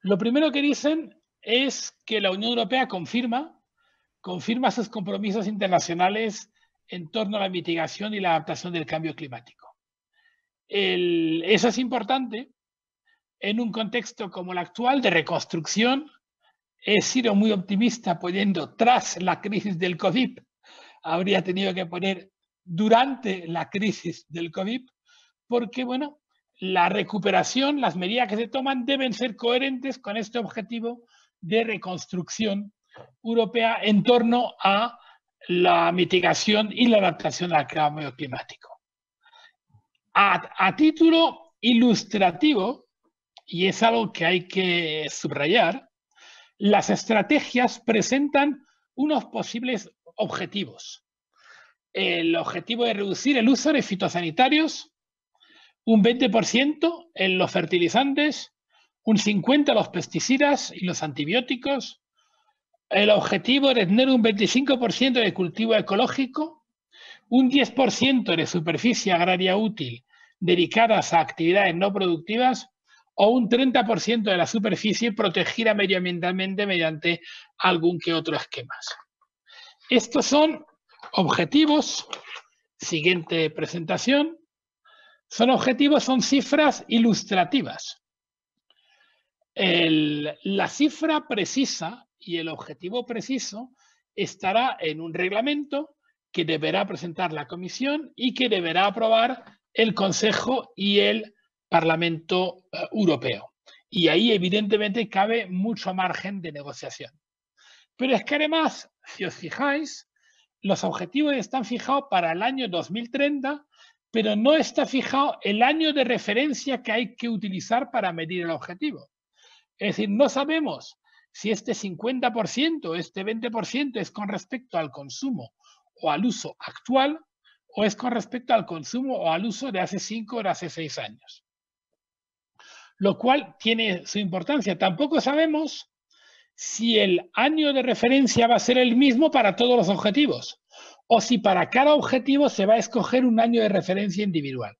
Lo primero que dicen es que la Unión Europea confirma sus compromisos internacionales en torno a la mitigación y la adaptación del cambio climático. Eso es importante en un contexto como el actual de reconstrucción. He sido muy optimista poniendo tras la crisis del COVID. Habría tenido que poner durante la crisis del COVID, porque, bueno, la recuperación, las medidas que se toman deben ser coherentes con este objetivo de reconstrucción europea en torno a la mitigación y la adaptación al cambio climático. A título ilustrativo, y es algo que hay que subrayar, las estrategias presentan unos posibles objetivos. El objetivo de reducir el uso de fitosanitarios, un 20% en los fertilizantes, un 50% en los pesticidas y los antibióticos, el objetivo de tener un 25% de cultivo ecológico, un 10% de superficie agraria útil dedicadas a actividades no productivas o un 30% de la superficie protegida medioambientalmente mediante algún que otro esquema. Estos son objetivos, siguiente presentación, son cifras ilustrativas. La cifra precisa y el objetivo preciso estará en un reglamento que deberá presentar la Comisión y que deberá aprobar el Consejo y el Parlamento Europeo. Y ahí, evidentemente, cabe mucho margen de negociación. Pero es que además, si os fijáis, los objetivos están fijados para el año 2030, pero no está fijado el año de referencia que hay que utilizar para medir el objetivo. Es decir, no sabemos si este 50% o este 20% es con respecto al consumo o al uso actual o es con respecto al consumo o al uso de hace 5 o de hace 6 años. Lo cual tiene su importancia. Tampoco sabemos si el año de referencia va a ser el mismo para todos los objetivos o si para cada objetivo se va a escoger un año de referencia individual.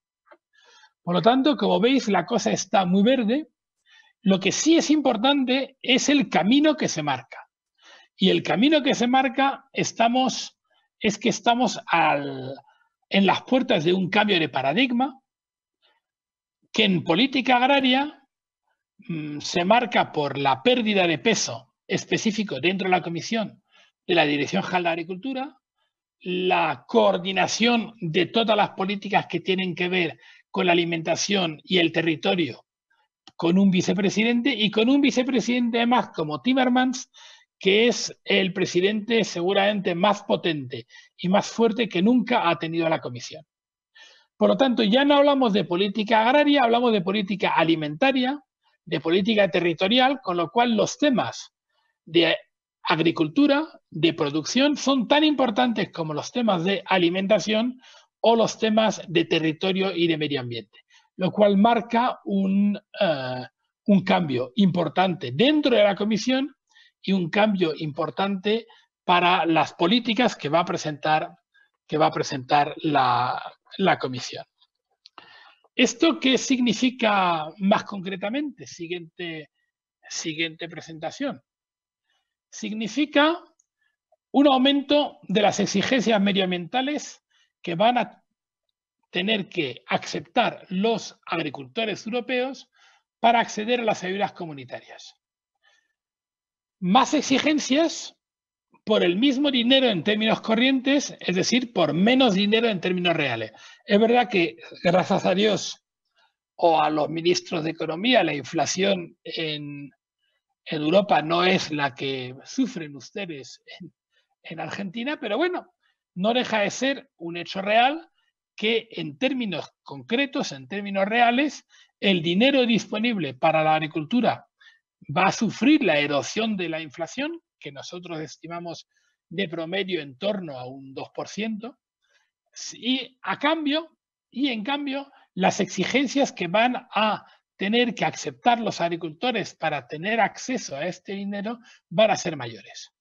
Por lo tanto, como veis, la cosa está muy verde. Lo que sí es importante es el camino que se marca. Y el camino que se marca es que estamos en las puertas de un cambio de paradigma que en política agraria se marca por la pérdida de peso específico dentro de la Comisión de la Dirección General de Agricultura, la coordinación de todas las políticas que tienen que ver con la alimentación y el territorio con un vicepresidente y con un vicepresidente además como Timmermans, que es el presidente seguramente más potente y más fuerte que nunca ha tenido la Comisión. Por lo tanto, ya no hablamos de política agraria, hablamos de política alimentaria, de política territorial, con lo cual los temas de agricultura, de producción, son tan importantes como los temas de alimentación o los temas de territorio y de medio ambiente, lo cual marca un cambio importante dentro de la Comisión y un cambio importante para las políticas que va a presentar la Comisión. ¿Esto qué significa más concretamente? Siguiente presentación. Significa un aumento de las exigencias medioambientales que van a tener que aceptar los agricultores europeos para acceder a las ayudas comunitarias. Más exigencias por el mismo dinero en términos corrientes, es decir, por menos dinero en términos reales. Es verdad que, gracias a Dios o a los ministros de Economía, la inflación en Europa no es la que sufren ustedes en Argentina, pero bueno, no deja de ser un hecho real que en términos concretos, en términos reales, el dinero disponible para la agricultura va a sufrir la erosión de la inflación, que nosotros estimamos de promedio en torno a un 2%, y en cambio, las exigencias que van a tener que aceptar los agricultores para tener acceso a este dinero van a ser mayores.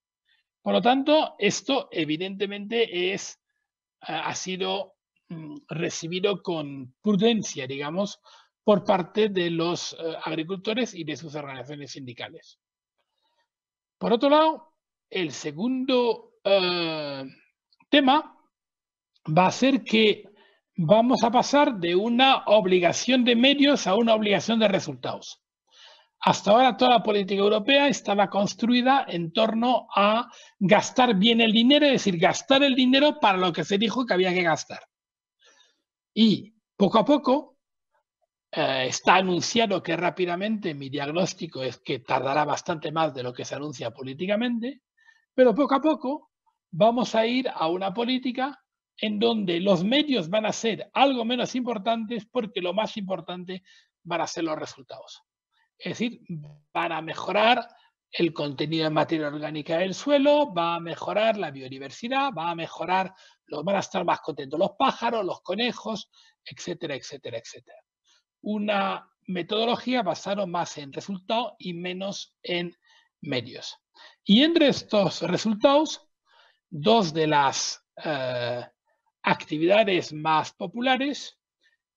Por lo tanto, esto evidentemente ha sido recibido con prudencia, digamos, por parte de los agricultores y de sus organizaciones sindicales. Por otro lado, el segundo tema va a ser que vamos a pasar de una obligación de medios a una obligación de resultados. Hasta ahora toda la política europea estaba construida en torno a gastar bien el dinero, es decir, gastar el dinero para lo que se dijo que había que gastar. Y poco a poco está anunciado que rápidamente, mi diagnóstico es que tardará bastante más de lo que se anuncia políticamente, pero poco a poco vamos a ir a una política en donde los medios van a ser algo menos importantes porque lo más importante van a ser los resultados. Es decir, van a mejorar el contenido de materia orgánica del suelo, va a mejorar la biodiversidad, van a estar más contentos los pájaros, los conejos, etcétera, etcétera, etcétera. Una metodología basada más en resultados y menos en medios. Y entre estos resultados, dos de las actividades más populares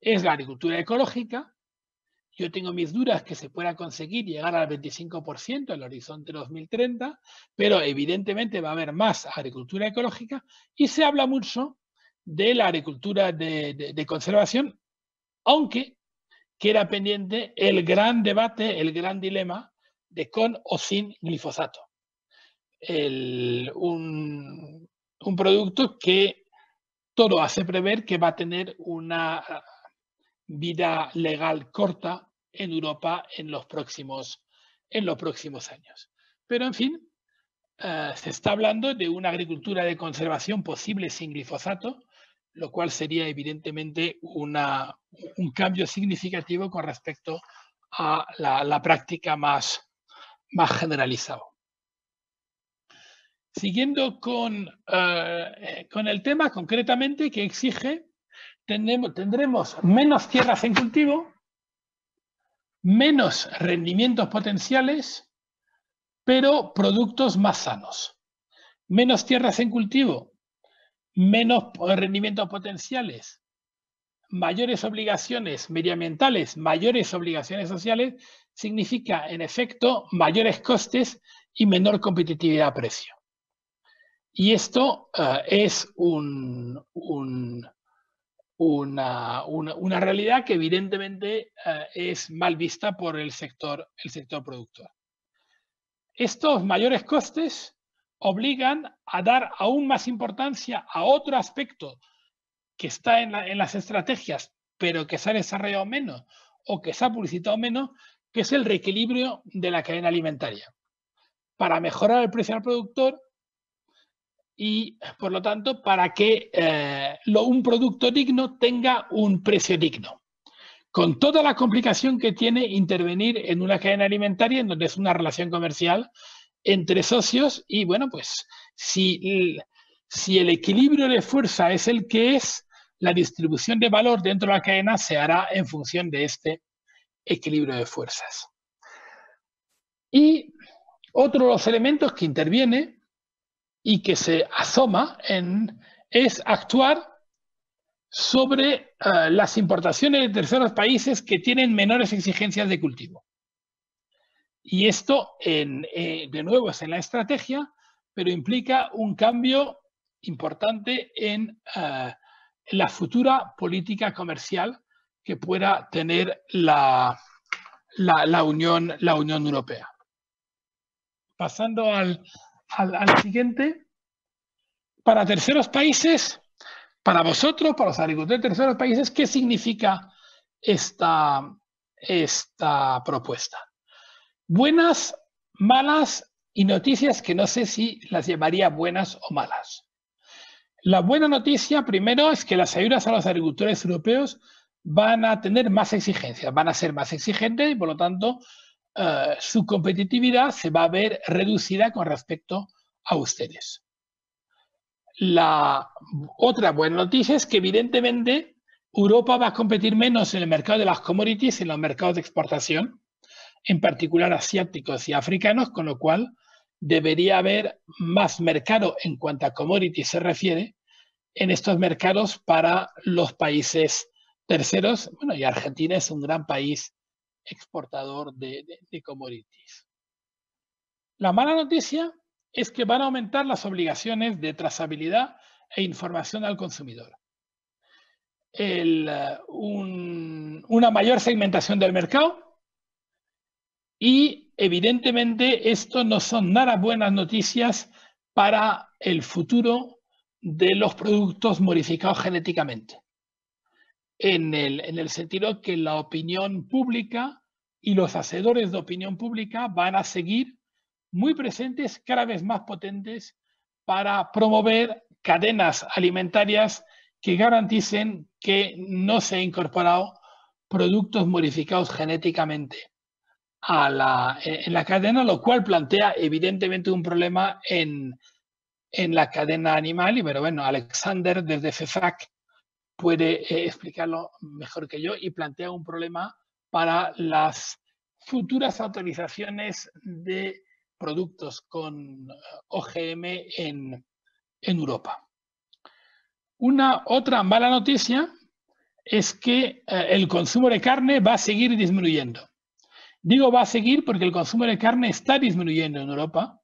es la agricultura ecológica. Yo tengo mis dudas que se pueda conseguir llegar al 25% en el horizonte 2030, pero evidentemente va a haber más agricultura ecológica y se habla mucho de la agricultura de conservación, aunque queda pendiente el gran debate, el gran dilema de con o sin glifosato. Un producto que todo hace prever que va a tener una vida legal corta en Europa en los próximos años. Pero, en fin, se está hablando de una agricultura de conservación posible sin glifosato, lo cual sería evidentemente un cambio significativo con respecto a la práctica más generalizada. Siguiendo con el tema concretamente que exige, tendremos menos tierras en cultivo, menos rendimientos potenciales, pero productos más sanos. Menos tierras en cultivo, menos rendimientos potenciales, mayores obligaciones medioambientales, mayores obligaciones sociales, significa en efecto mayores costes y menor competitividad a precio. Y esto es una realidad que evidentemente es mal vista por el sector productor. Estos mayores costes obligan a dar aún más importancia a otro aspecto que está en las estrategias, pero que se ha desarrollado menos o que se ha publicitado menos, que es el reequilibrio de la cadena alimentaria, para mejorar el precio al productor y, por lo tanto, para que un producto digno tenga un precio digno. Con toda la complicación que tiene intervenir en una cadena alimentaria en donde es una relación comercial entre socios y, bueno, pues si el equilibrio de fuerza es el que es, la distribución de valor dentro de la cadena se hará en función de este equilibrio de fuerzas. Y otro de los elementos que interviene y que se asoma es actuar sobre las importaciones de terceros países que tienen menores exigencias de cultivo. Y esto, de nuevo, es en la estrategia, pero implica un cambio importante en la futura política comercial que pueda tener la Unión Europea. Pasando al siguiente, para terceros países, para vosotros, para los agricultores de terceros países, ¿qué significa esta propuesta? Buenas, malas y noticias que no sé si las llamaría buenas o malas. La buena noticia, primero, es que las ayudas a los agricultores europeos van a tener más exigencias, van a ser más exigentes y, por lo tanto, su competitividad se va a ver reducida con respecto a ustedes. La otra buena noticia es que, evidentemente, Europa va a competir menos en el mercado de las commodities, en los mercados de exportación, en particular asiáticos y africanos, con lo cual debería haber más mercado en cuanto a commodities se refiere en estos mercados para los países terceros. Bueno, y Argentina es un gran país exportador de commodities. La mala noticia es que van a aumentar las obligaciones de trazabilidad e información al consumidor. Una mayor segmentación del mercado y, evidentemente, esto no son nada buenas noticias para el futuro de los productos modificados genéticamente. En el sentido que la opinión pública y los hacedores de opinión pública van a seguir muy presentes, cada vez más potentes, para promover cadenas alimentarias que garanticen que no se han incorporado productos modificados genéticamente en la cadena, lo cual plantea evidentemente un problema en la cadena animal. Pero bueno, Alexander desde FEFAC puede explicarlo mejor que yo y plantea un problema para las futuras autorizaciones de productos con OGM en Europa. Otra mala noticia es que el consumo de carne va a seguir disminuyendo. Digo va a seguir porque el consumo de carne está disminuyendo en Europa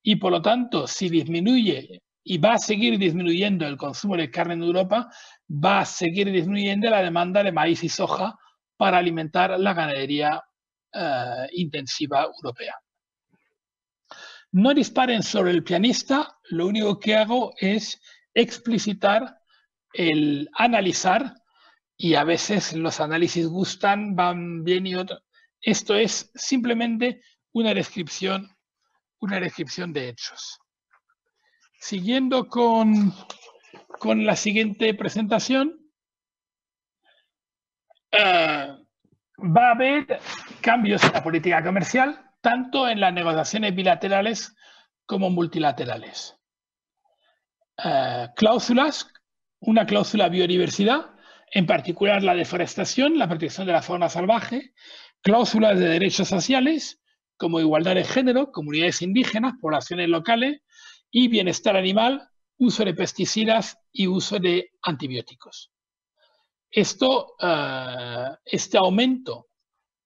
y, por lo tanto, si disminuye y va a seguir disminuyendo el consumo de carne en Europa, va a seguir disminuyendo la demanda de maíz y soja para alimentar la ganadería intensiva europea. No disparen sobre el pianista, lo único que hago es explicitar el analizar, y a veces los análisis gustan, van bien y otros. Esto es simplemente una descripción de hechos. Siguiendo con la siguiente presentación, va a haber cambios en la política comercial, tanto en las negociaciones bilaterales como multilaterales. Cláusulas, una cláusula biodiversidad, en particular la deforestación, la protección de la fauna salvaje, cláusulas de derechos sociales, como igualdad de género, comunidades indígenas, poblaciones locales y bienestar animal, uso de pesticidas y uso de antibióticos. Este aumento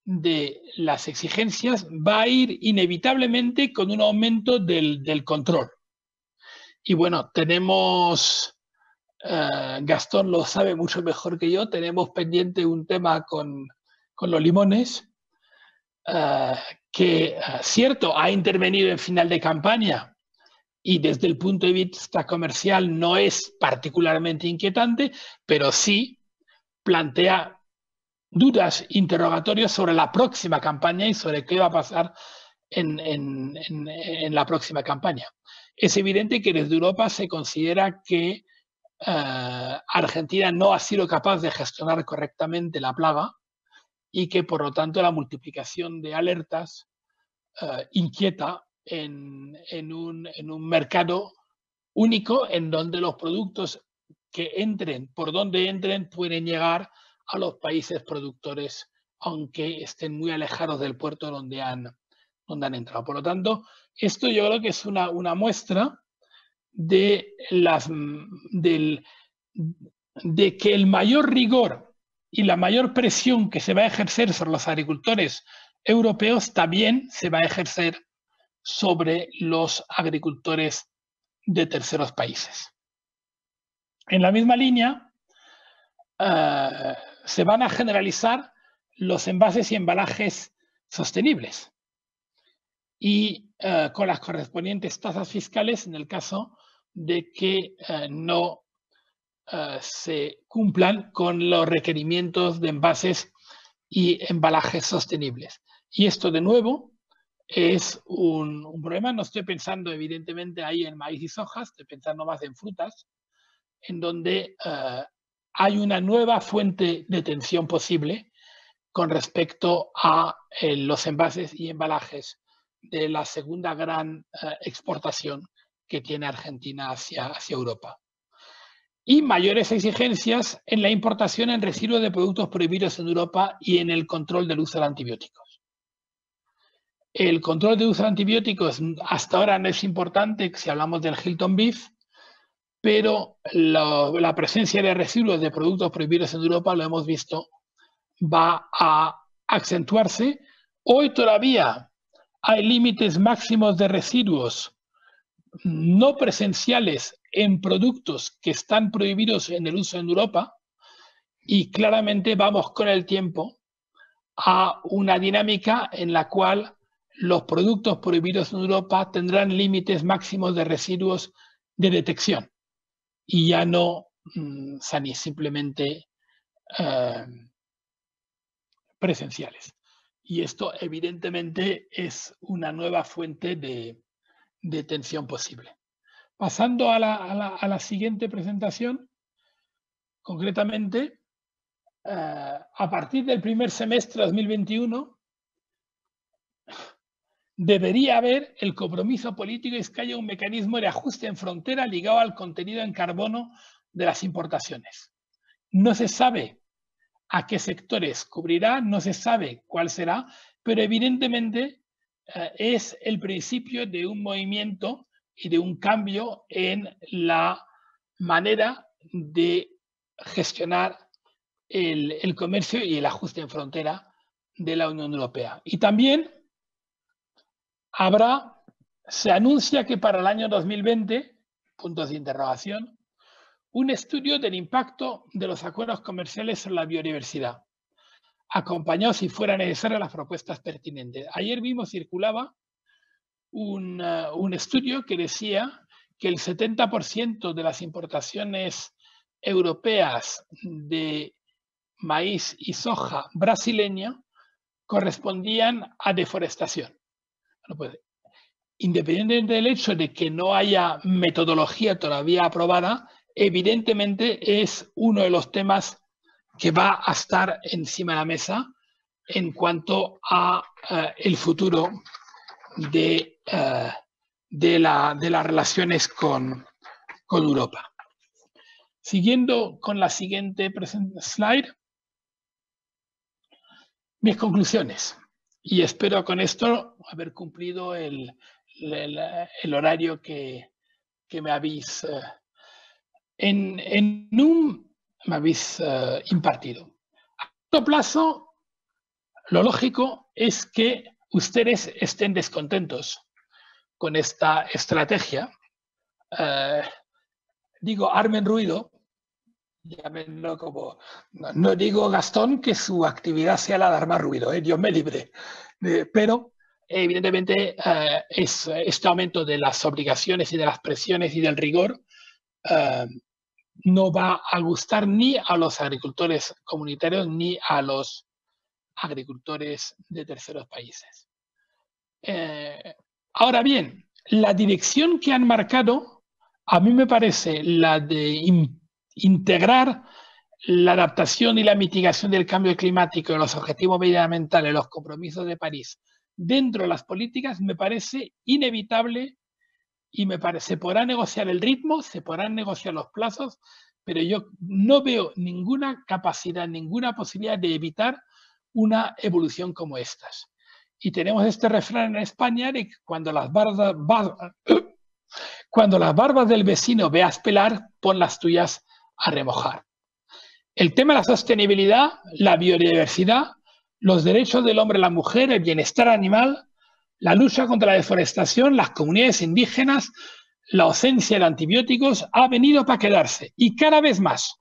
de las exigencias va a ir inevitablemente con un aumento del control. Y bueno, tenemos, Gastón lo sabe mucho mejor que yo, tenemos pendiente un tema con los limones, que, cierto, ha intervenido en final de campaña y desde el punto de vista comercial no es particularmente inquietante, pero sí plantea dudas, interrogatorios sobre la próxima campaña y sobre qué va a pasar en la próxima campaña. Es evidente que desde Europa se considera que Argentina no ha sido capaz de gestionar correctamente la plaga y que, por lo tanto, la multiplicación de alertas inquieta en un mercado único en donde los productos que entren, por donde entren, pueden llegar a los países productores, aunque estén muy alejados del puerto donde han entrado. Por lo tanto, esto yo creo que es una muestra de que el mayor rigor y la mayor presión que se va a ejercer sobre los agricultores europeos también se va a ejercer sobre los agricultores de terceros países. En la misma línea, se van a generalizar los envases y embalajes sostenibles y con las correspondientes tasas fiscales en el caso de que no se cumplan con los requerimientos de envases y embalajes sostenibles. Y esto, de nuevo, es un problema. No estoy pensando, evidentemente, ahí en maíz y soja, estoy pensando más en frutas, en donde hay una nueva fuente de tensión posible con respecto a los envases y embalajes de la segunda gran exportación que tiene Argentina hacia Europa. Y mayores exigencias en la importación en residuos de productos prohibidos en Europa y en el control del uso de antibióticos. El control de uso de antibióticos hasta ahora no es importante si hablamos del Hilton Beef, pero la presencia de residuos de productos prohibidos en Europa, lo hemos visto, va a acentuarse. Hoy todavía hay límites máximos de residuos no presenciales en productos que están prohibidos en el uso en Europa, y claramente vamos con el tiempo a una dinámica en la cual los productos prohibidos en Europa tendrán límites máximos de residuos de detección y ya no simplemente presenciales. Y esto evidentemente es una nueva fuente de tensión posible. Pasando a la siguiente presentación, concretamente, a partir del primer semestre de 2021, debería haber el compromiso político es que haya un mecanismo de ajuste en frontera ligado al contenido en carbono de las importaciones. No se sabe a qué sectores cubrirá, no se sabe cuál será, pero evidentemente es el principio de un movimiento y de un cambio en la manera de gestionar el comercio y el ajuste en frontera de la Unión Europea. Y también se anuncia que para el año 2020, puntos de interrogación, un estudio del impacto de los acuerdos comerciales sobre la biodiversidad, acompañado, si fuera necesario, las propuestas pertinentes. Ayer mismo circulaba un estudio que decía que el 70% de las importaciones europeas de maíz y soja brasileño correspondían a deforestación. Bueno, pues, independientemente del hecho de que no haya metodología todavía aprobada, evidentemente es uno de los temas que va a estar encima de la mesa en cuanto a el futuro de las relaciones con Europa. Siguiendo con la siguiente slide, mis conclusiones. Y espero con esto haber cumplido el horario que me habéis, me habéis impartido. A corto plazo, lo lógico es que ustedes estén descontentos con esta estrategia. Digo, armen ruido. Llámenlo como, no digo, Gastón, que su actividad sea la de armar ruido, Dios me libre. Pero evidentemente este aumento de las obligaciones y de las presiones y del rigor no va a gustar ni a los agricultores comunitarios ni a los agricultores de terceros países. Ahora bien, la dirección que han marcado a mí me parece la de integrar la adaptación y la mitigación del cambio climático, los objetivos medioambientales, los compromisos de París dentro de las políticas, me parece inevitable y se podrá negociar el ritmo, se podrán negociar los plazos, pero yo no veo ninguna capacidad, ninguna posibilidad de evitar una evolución como estas. Y tenemos este refrán en España de que cuando las barbas del vecino veas pelar, pon las tuyas a remojar. El tema de la sostenibilidad, la biodiversidad, los derechos del hombre y la mujer, el bienestar animal, la lucha contra la deforestación, las comunidades indígenas, la ausencia de antibióticos ha venido para quedarse y cada vez más.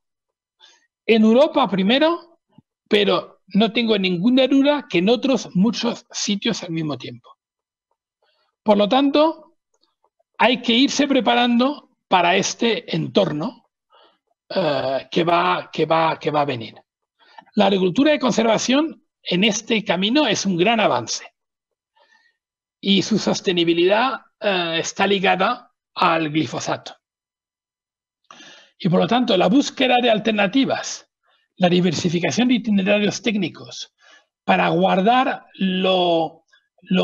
En Europa primero, pero no tengo ninguna duda que en otros muchos sitios al mismo tiempo. Por lo tanto, hay que irse preparando para este entorno que va a venir. La agricultura de conservación en este camino es un gran avance y su sostenibilidad está ligada al glifosato. Y por lo tanto, la búsqueda de alternativas, la diversificación de itinerarios técnicos para guardar lo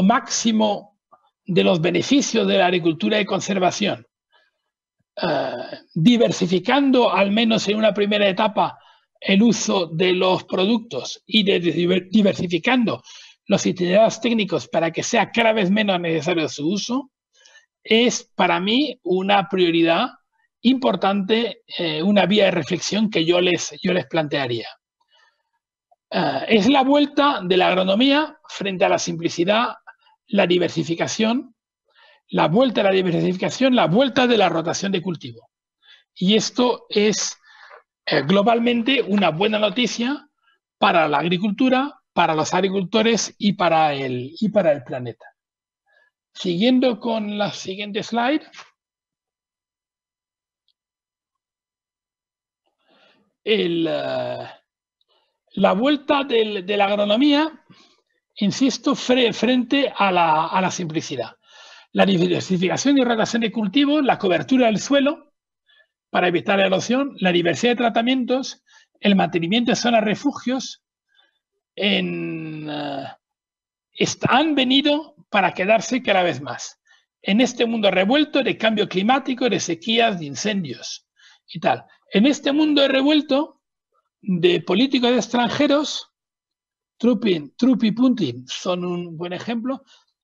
máximo de los beneficios de la agricultura de conservación, diversificando al menos en una primera etapa el uso de los productos y diversificando los itinerarios técnicos para que sea cada vez menos necesario su uso, es para mí una prioridad importante, una vía de reflexión que yo les plantearía. Es la vuelta de la agronomía frente a la simplicidad, la diversificación, la vuelta a la diversificación, la vuelta de la rotación de cultivo. Y esto es globalmente una buena noticia para la agricultura, para los agricultores y para el planeta. Siguiendo con la siguiente slide. La vuelta de la agronomía, insisto, frente a la simplicidad. La diversificación y rotación de cultivos, la cobertura del suelo para evitar la erosión, la diversidad de tratamientos, el mantenimiento de zonas refugios, han venido para quedarse cada vez más. En este mundo revuelto de cambio climático, de sequías, de incendios y tal. En este mundo revuelto de políticos extranjeros, Trump y Putin son un buen ejemplo,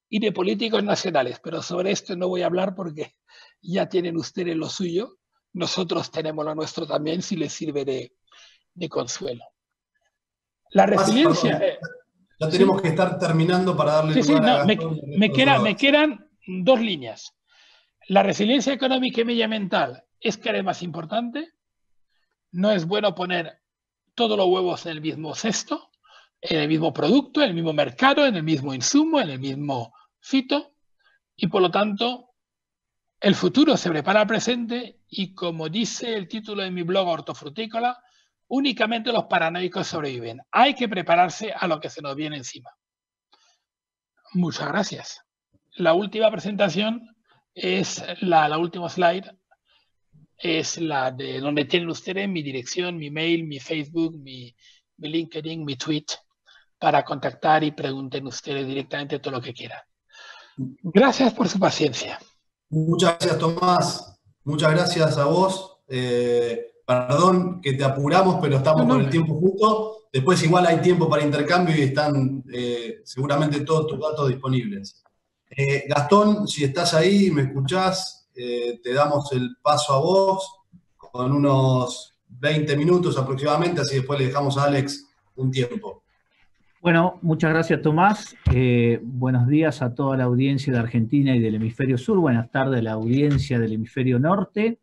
y de políticos nacionales. Pero sobre esto no voy a hablar porque ya tienen ustedes lo suyo. Nosotros tenemos lo nuestro también, si les sirve de consuelo. La resiliencia... Ya tenemos que estar terminando para darle lugar a Gastón. Me quedan dos líneas. La resiliencia económica y medioambiental es cada vez más importante. No es bueno poner todos los huevos en el mismo cesto, en el mismo producto, en el mismo mercado, en el mismo insumo, en el mismo fito. Y por lo tanto, el futuro se prepara al presente y, como dice el título de mi blog Hortofrutícola, únicamente los paranoicos sobreviven. Hay que prepararse a lo que se nos viene encima. Muchas gracias. La última presentación es la última slide, es la de donde tienen ustedes mi dirección, mi mail, mi Facebook, mi LinkedIn, mi tweet, para contactar y pregunten ustedes directamente todo lo que quieran. Gracias por su paciencia. Muchas gracias, Tomás. Muchas gracias a vos. Perdón que te apuramos, pero estamos con el tiempo justo. Después igual hay tiempo para intercambio y están seguramente todos tus datos disponibles. Gastón, si estás ahí, me escuchás, te damos el paso a vos con unos 20 minutos aproximadamente, así después le dejamos a Alex un tiempo. Bueno, muchas gracias, Tomás. Buenos días a toda la audiencia de Argentina y del hemisferio sur. Buenas tardes a la audiencia del hemisferio norte.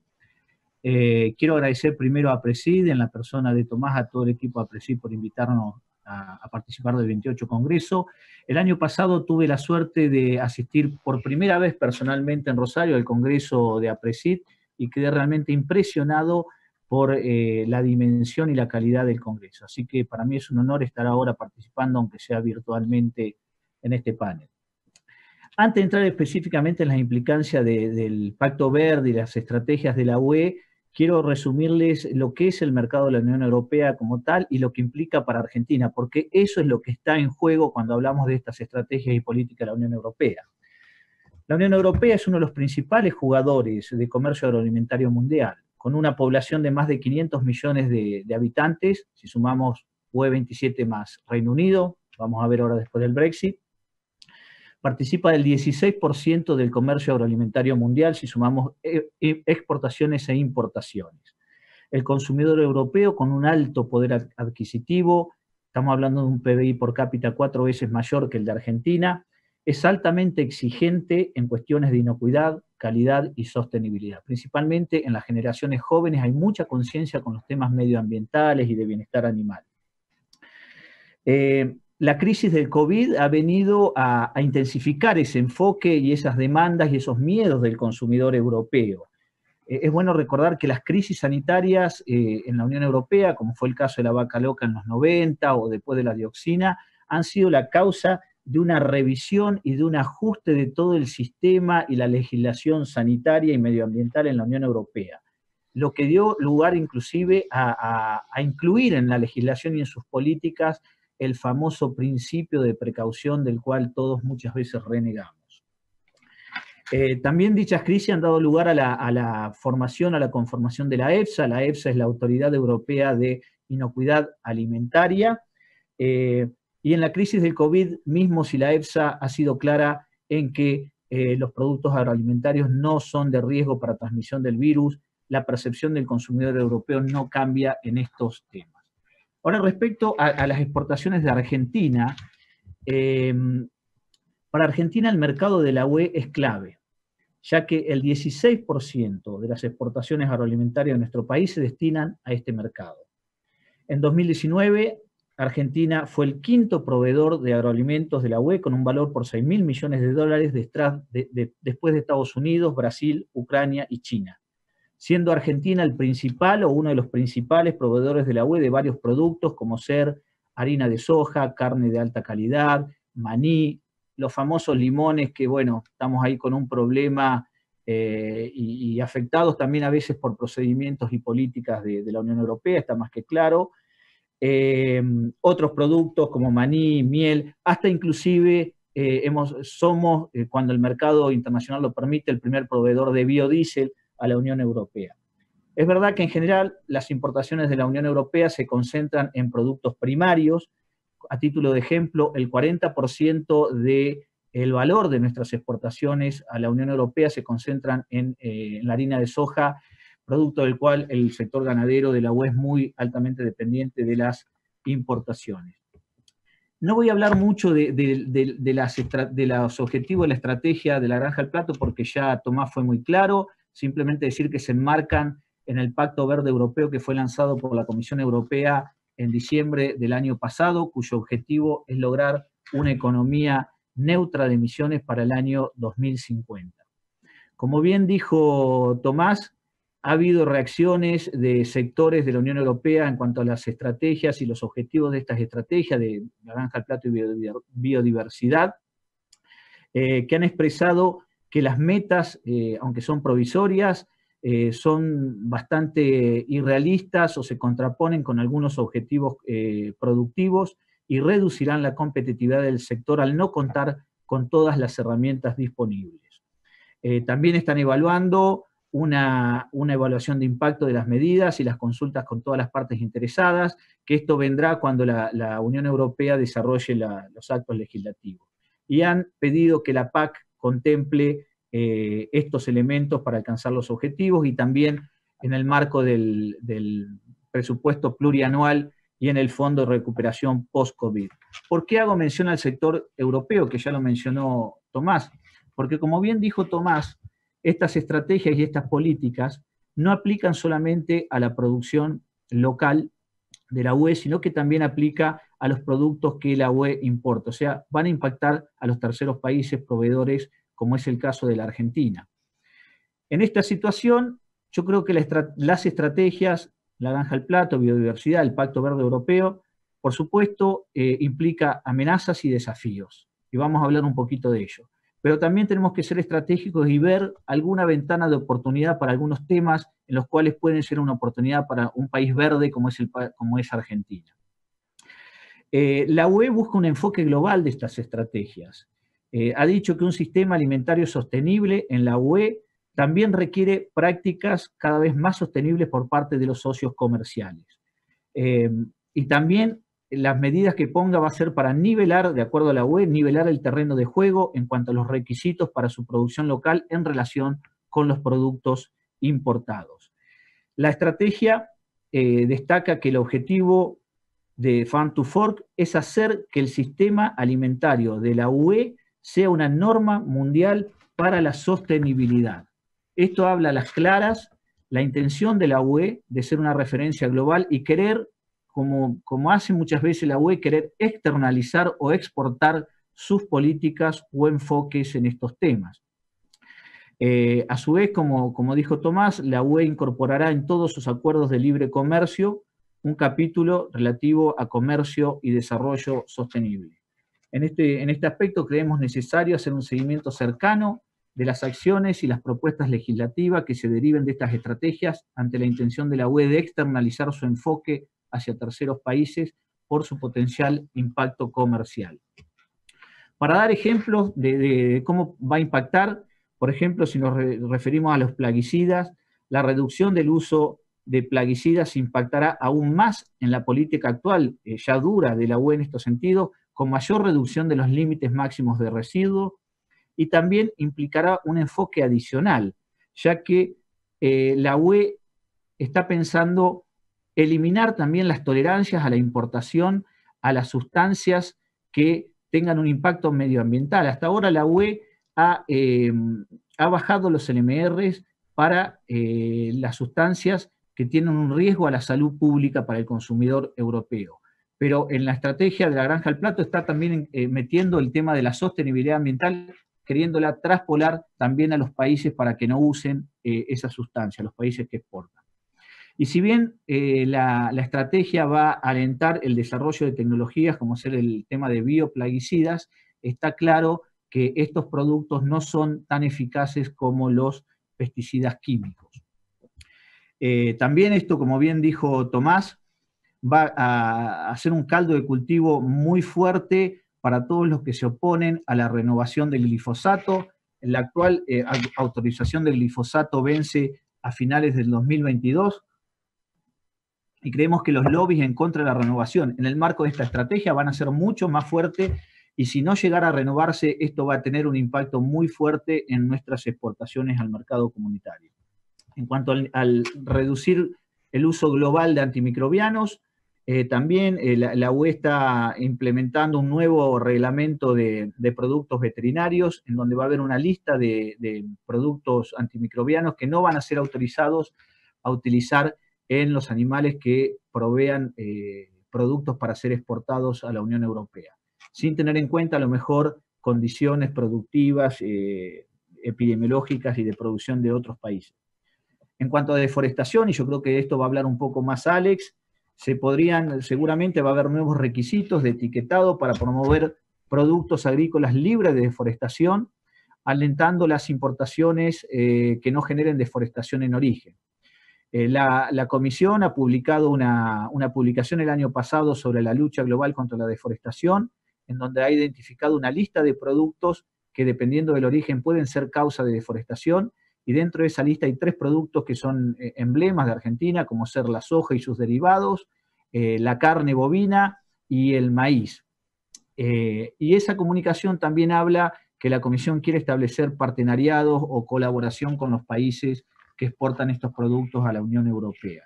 Quiero agradecer primero a APRESID, en la persona de Tomás, a todo el equipo de APRESID por invitarnos a participar del 28 Congreso. El año pasado tuve la suerte de asistir por primera vez personalmente en Rosario al Congreso de APRESID y quedé realmente impresionado por la dimensión y la calidad del Congreso. Así que para mí es un honor estar ahora participando, aunque sea virtualmente, en este panel. Antes de entrar específicamente en las implicancias del Pacto Verde y las estrategias de la UE, quiero resumirles lo que es el mercado de la Unión Europea como tal y lo que implica para Argentina, porque eso es lo que está en juego cuando hablamos de estas estrategias y políticas de la Unión Europea. La Unión Europea es uno de los principales jugadores de comercio agroalimentario mundial, con una población de más de 500 millones de habitantes, si sumamos UE 27 más Reino Unido, vamos a ver ahora después del Brexit. Participa del 16% del comercio agroalimentario mundial si sumamos exportaciones e importaciones. El consumidor europeo con un alto poder adquisitivo, estamos hablando de un PBI por cápita 4 veces mayor que el de Argentina, es altamente exigente en cuestiones de inocuidad, calidad y sostenibilidad. Principalmente en las generaciones jóvenes hay mucha conciencia con los temas medioambientales y de bienestar animal. La crisis del COVID ha venido a intensificar ese enfoque y esas demandas y esos miedos del consumidor europeo. Es bueno recordar que las crisis sanitarias en la Unión Europea, como fue el caso de la vaca loca en los 90 o después de la dioxina, han sido la causa de una revisión y de un ajuste de todo el sistema y la legislación sanitaria y medioambiental en la Unión Europea, lo que dio lugar inclusive a incluir en la legislación y en sus políticas el famoso principio de precaución del cual todos muchas veces renegamos. También dichas crisis han dado lugar a la formación, a la conformación de la EFSA. La EFSA es la Autoridad Europea de Inocuidad Alimentaria. Y en la crisis del COVID mismo, si la EFSA ha sido clara en que los productos agroalimentarios no son de riesgo para transmisión del virus, la percepción del consumidor europeo no cambia en estos temas. Ahora, respecto a las exportaciones de Argentina, para Argentina el mercado de la UE es clave, ya que el 16% de las exportaciones agroalimentarias de nuestro país se destinan a este mercado. En 2019, Argentina fue el quinto proveedor de agroalimentos de la UE con un valor por 6.000 millones de dólares después de Estados Unidos, Brasil, Ucrania y China, siendo Argentina el principal o uno de los principales proveedores de la UE de varios productos como ser harina de soja, carne de alta calidad, maní, los famosos limones que, bueno, estamos ahí con un problema y afectados también a veces por procedimientos y políticas de la Unión Europea, está más que claro. Otros productos como maní, miel, hasta inclusive somos, cuando el mercado internacional lo permite, el primer proveedor de biodiesel a la Unión Europea. Es verdad que en general las importaciones de la Unión Europea se concentran en productos primarios. A título de ejemplo, el 40% del valor de nuestras exportaciones a la Unión Europea se concentran en la harina de soja, producto del cual el sector ganadero de la UE es muy altamente dependiente de las importaciones. No voy a hablar mucho de los objetivos de la estrategia de la Granja al Plato porque ya Tomás fue muy claro, simplemente decir que se enmarcan en el Pacto Verde Europeo que fue lanzado por la Comisión Europea en diciembre del año pasado, cuyo objetivo es lograr una economía neutra de emisiones para el año 2050. Como bien dijo Tomás, ha habido reacciones de sectores de la Unión Europea en cuanto a las estrategias y los objetivos de estas estrategias de Granja al Plato y biodiversidad, que han expresado que las metas, aunque son provisorias, son bastante irrealistas o se contraponen con algunos objetivos productivos y reducirán la competitividad del sector al no contar con todas las herramientas disponibles. También están evaluando una evaluación de impacto de las medidas y las consultas con todas las partes interesadas, que esto vendrá cuando la Unión Europea desarrolle los actos legislativos. Y han pedido que la PAC contemple estos elementos para alcanzar los objetivos y también en el marco del presupuesto plurianual y en el Fondo de Recuperación Post-COVID. ¿Por qué hago mención al sector europeo, que ya lo mencionó Tomás? Porque como bien dijo Tomás, estas estrategias y estas políticas no aplican solamente a la producción local de la UE, sino que también aplica a los productos que la UE importa. O sea, van a impactar a los terceros países proveedores, como es el caso de la Argentina. En esta situación, yo creo que las estrategias, la Granja al Plato, biodiversidad, el Pacto Verde Europeo, por supuesto, implica amenazas y desafíos. Y vamos a hablar un poquito de ello. Pero también tenemos que ser estratégicos y ver alguna ventana de oportunidad para algunos temas en los cuales pueden ser una oportunidad para un país verde como es Argentina. La UE busca un enfoque global de estas estrategias. Ha dicho que un sistema alimentario sostenible en la UE también requiere prácticas cada vez más sostenibles por parte de los socios comerciales. Y también las medidas que ponga va a ser para nivelar, de acuerdo a la UE, nivelar el terreno de juego en cuanto a los requisitos para su producción local en relación con los productos importados. La estrategia destaca que el objetivo de Farm to Fork es hacer que el sistema alimentario de la UE sea una norma mundial para la sostenibilidad. Esto habla a las claras la intención de la UE de ser una referencia global y querer, como hace muchas veces la UE, querer externalizar o exportar sus políticas o enfoques en estos temas. A su vez, como dijo Tomás, la UE incorporará en todos sus acuerdos de libre comercio un capítulo relativo a comercio y desarrollo sostenible. En este aspecto creemos necesario hacer un seguimiento cercano de las acciones y las propuestas legislativas que se deriven de estas estrategias ante la intención de la UE de externalizar su enfoque hacia terceros países por su potencial impacto comercial. Para dar ejemplos de cómo va a impactar, por ejemplo, si nos referimos a los plaguicidas, la reducción del uso de plaguicidas impactará aún más en la política actual, ya dura de la UE en estos sentidos, con mayor reducción de los límites máximos de residuos, y también implicará un enfoque adicional, ya que la UE está pensando eliminar también las tolerancias a la importación a las sustancias que tengan un impacto medioambiental. Hasta ahora la UE ha bajado los LMRs para las sustancias que tienen un riesgo a la salud pública para el consumidor europeo. Pero en la estrategia de la granja al plato está también metiendo el tema de la sostenibilidad ambiental, queriéndola traspolar también a los países para que no usen esa sustancia, los países que exportan. Y si bien la estrategia va a alentar el desarrollo de tecnologías como ser el tema de bioplaguicidas, está claro que estos productos no son tan eficaces como los pesticidas químicos. También esto, como bien dijo Tomás, va a hacer un caldo de cultivo muy fuerte para todos los que se oponen a la renovación del glifosato. La actual autorización del glifosato vence a finales del 2022 y creemos que los lobbies en contra de la renovación en el marco de esta estrategia van a ser mucho más fuertes y si no llegara a renovarse, esto va a tener un impacto muy fuerte en nuestras exportaciones al mercado comunitario. En cuanto al reducir el uso global de antimicrobianos, también la UE está implementando un nuevo reglamento de productos veterinarios, en donde va a haber una lista de productos antimicrobianos que no van a ser autorizados a utilizar en los animales que provean productos para ser exportados a la Unión Europea, sin tener en cuenta a lo mejor condiciones productivas, epidemiológicas y de producción de otros países. En cuanto a deforestación, y yo creo que esto va a hablar un poco más Alex, seguramente va a haber nuevos requisitos de etiquetado para promover productos agrícolas libres de deforestación, alentando las importaciones que no generen deforestación en origen. La Comisión ha publicado una publicación el año pasado sobre la lucha global contra la deforestación, en donde ha identificado una lista de productos que dependiendo del origen pueden ser causa de deforestación, y dentro de esa lista hay 3 productos que son emblemas de Argentina, como ser la soja y sus derivados, la carne bovina y el maíz. Y esa comunicación también habla que la Comisión quiere establecer partenariados o colaboración con los países que exportan estos productos a la Unión Europea.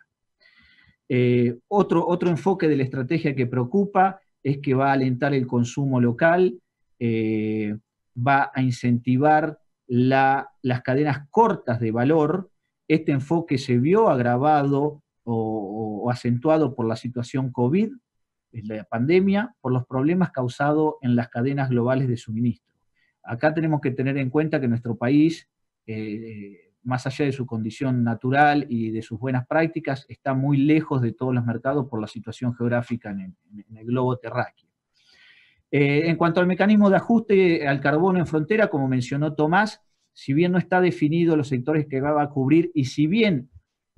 Otro enfoque de la estrategia que preocupa es que va a alentar el consumo local, va a incentivar las cadenas cortas de valor. Este enfoque se vio agravado o acentuado por la situación COVID, la pandemia, por los problemas causados en las cadenas globales de suministro. Acá tenemos que tener en cuenta que nuestro país, más allá de su condición natural y de sus buenas prácticas, está muy lejos de todos los mercados por la situación geográfica en el globo terráqueo. En cuanto al mecanismo de ajuste al carbono en frontera, como mencionó Tomás, si bien no está definido los sectores que va a cubrir y si bien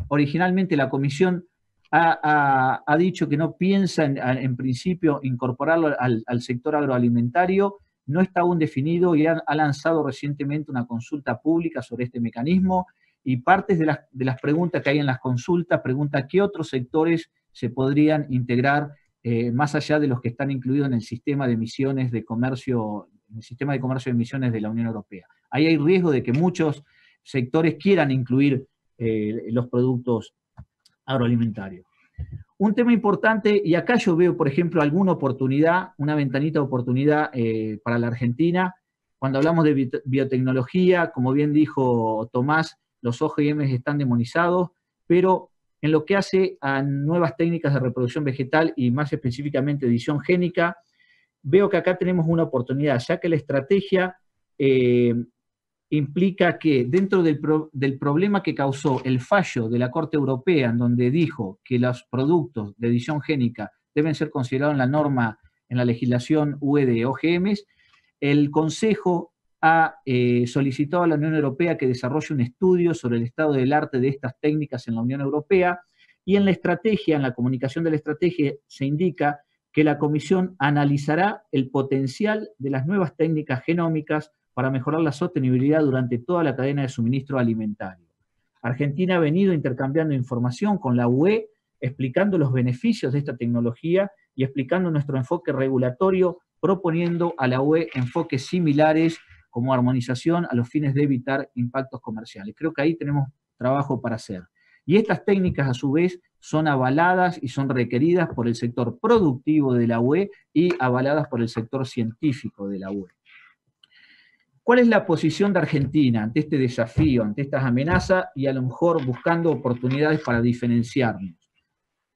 originalmente la Comisión ha dicho que no piensa en principio incorporarlo al sector agroalimentario, no está aún definido y ha lanzado recientemente una consulta pública sobre este mecanismo y partes de las preguntas que hay en las consultas pregunta qué otros sectores se podrían integrar más allá de los que están incluidos en el sistema de emisiones de comercio, en el sistema de comercio de emisiones de la Unión Europea. Ahí hay riesgo de que muchos sectores quieran incluir los productos agroalimentarios. Un tema importante, y acá yo veo, por ejemplo, alguna oportunidad, una ventanita de oportunidad para la Argentina, cuando hablamos de biotecnología, como bien dijo Tomás, los OGM están demonizados, pero en lo que hace a nuevas técnicas de reproducción vegetal y más específicamente edición génica, veo que acá tenemos una oportunidad, ya que la estrategia implica que dentro del problema que causó el fallo de la Corte Europea, en donde dijo que los productos de edición génica deben ser considerados en la norma, en la legislación UE de OGMs, el Consejo ha solicitado a la Unión Europea que desarrolle un estudio sobre el estado del arte de estas técnicas en la Unión Europea, y en la estrategia, en la comunicación de la estrategia, se indica que la Comisión analizará el potencial de las nuevas técnicas genómicas para mejorar la sostenibilidad durante toda la cadena de suministro alimentario. Argentina ha venido intercambiando información con la UE, explicando los beneficios de esta tecnología y explicando nuestro enfoque regulatorio, proponiendo a la UE enfoques similares como armonización a los fines de evitar impactos comerciales. Creo que ahí tenemos trabajo para hacer. Y estas técnicas, a su vez, son avaladas y son requeridas por el sector productivo de la UE y avaladas por el sector científico de la UE. ¿Cuál es la posición de Argentina ante este desafío, ante estas amenazas y a lo mejor buscando oportunidades para diferenciarnos?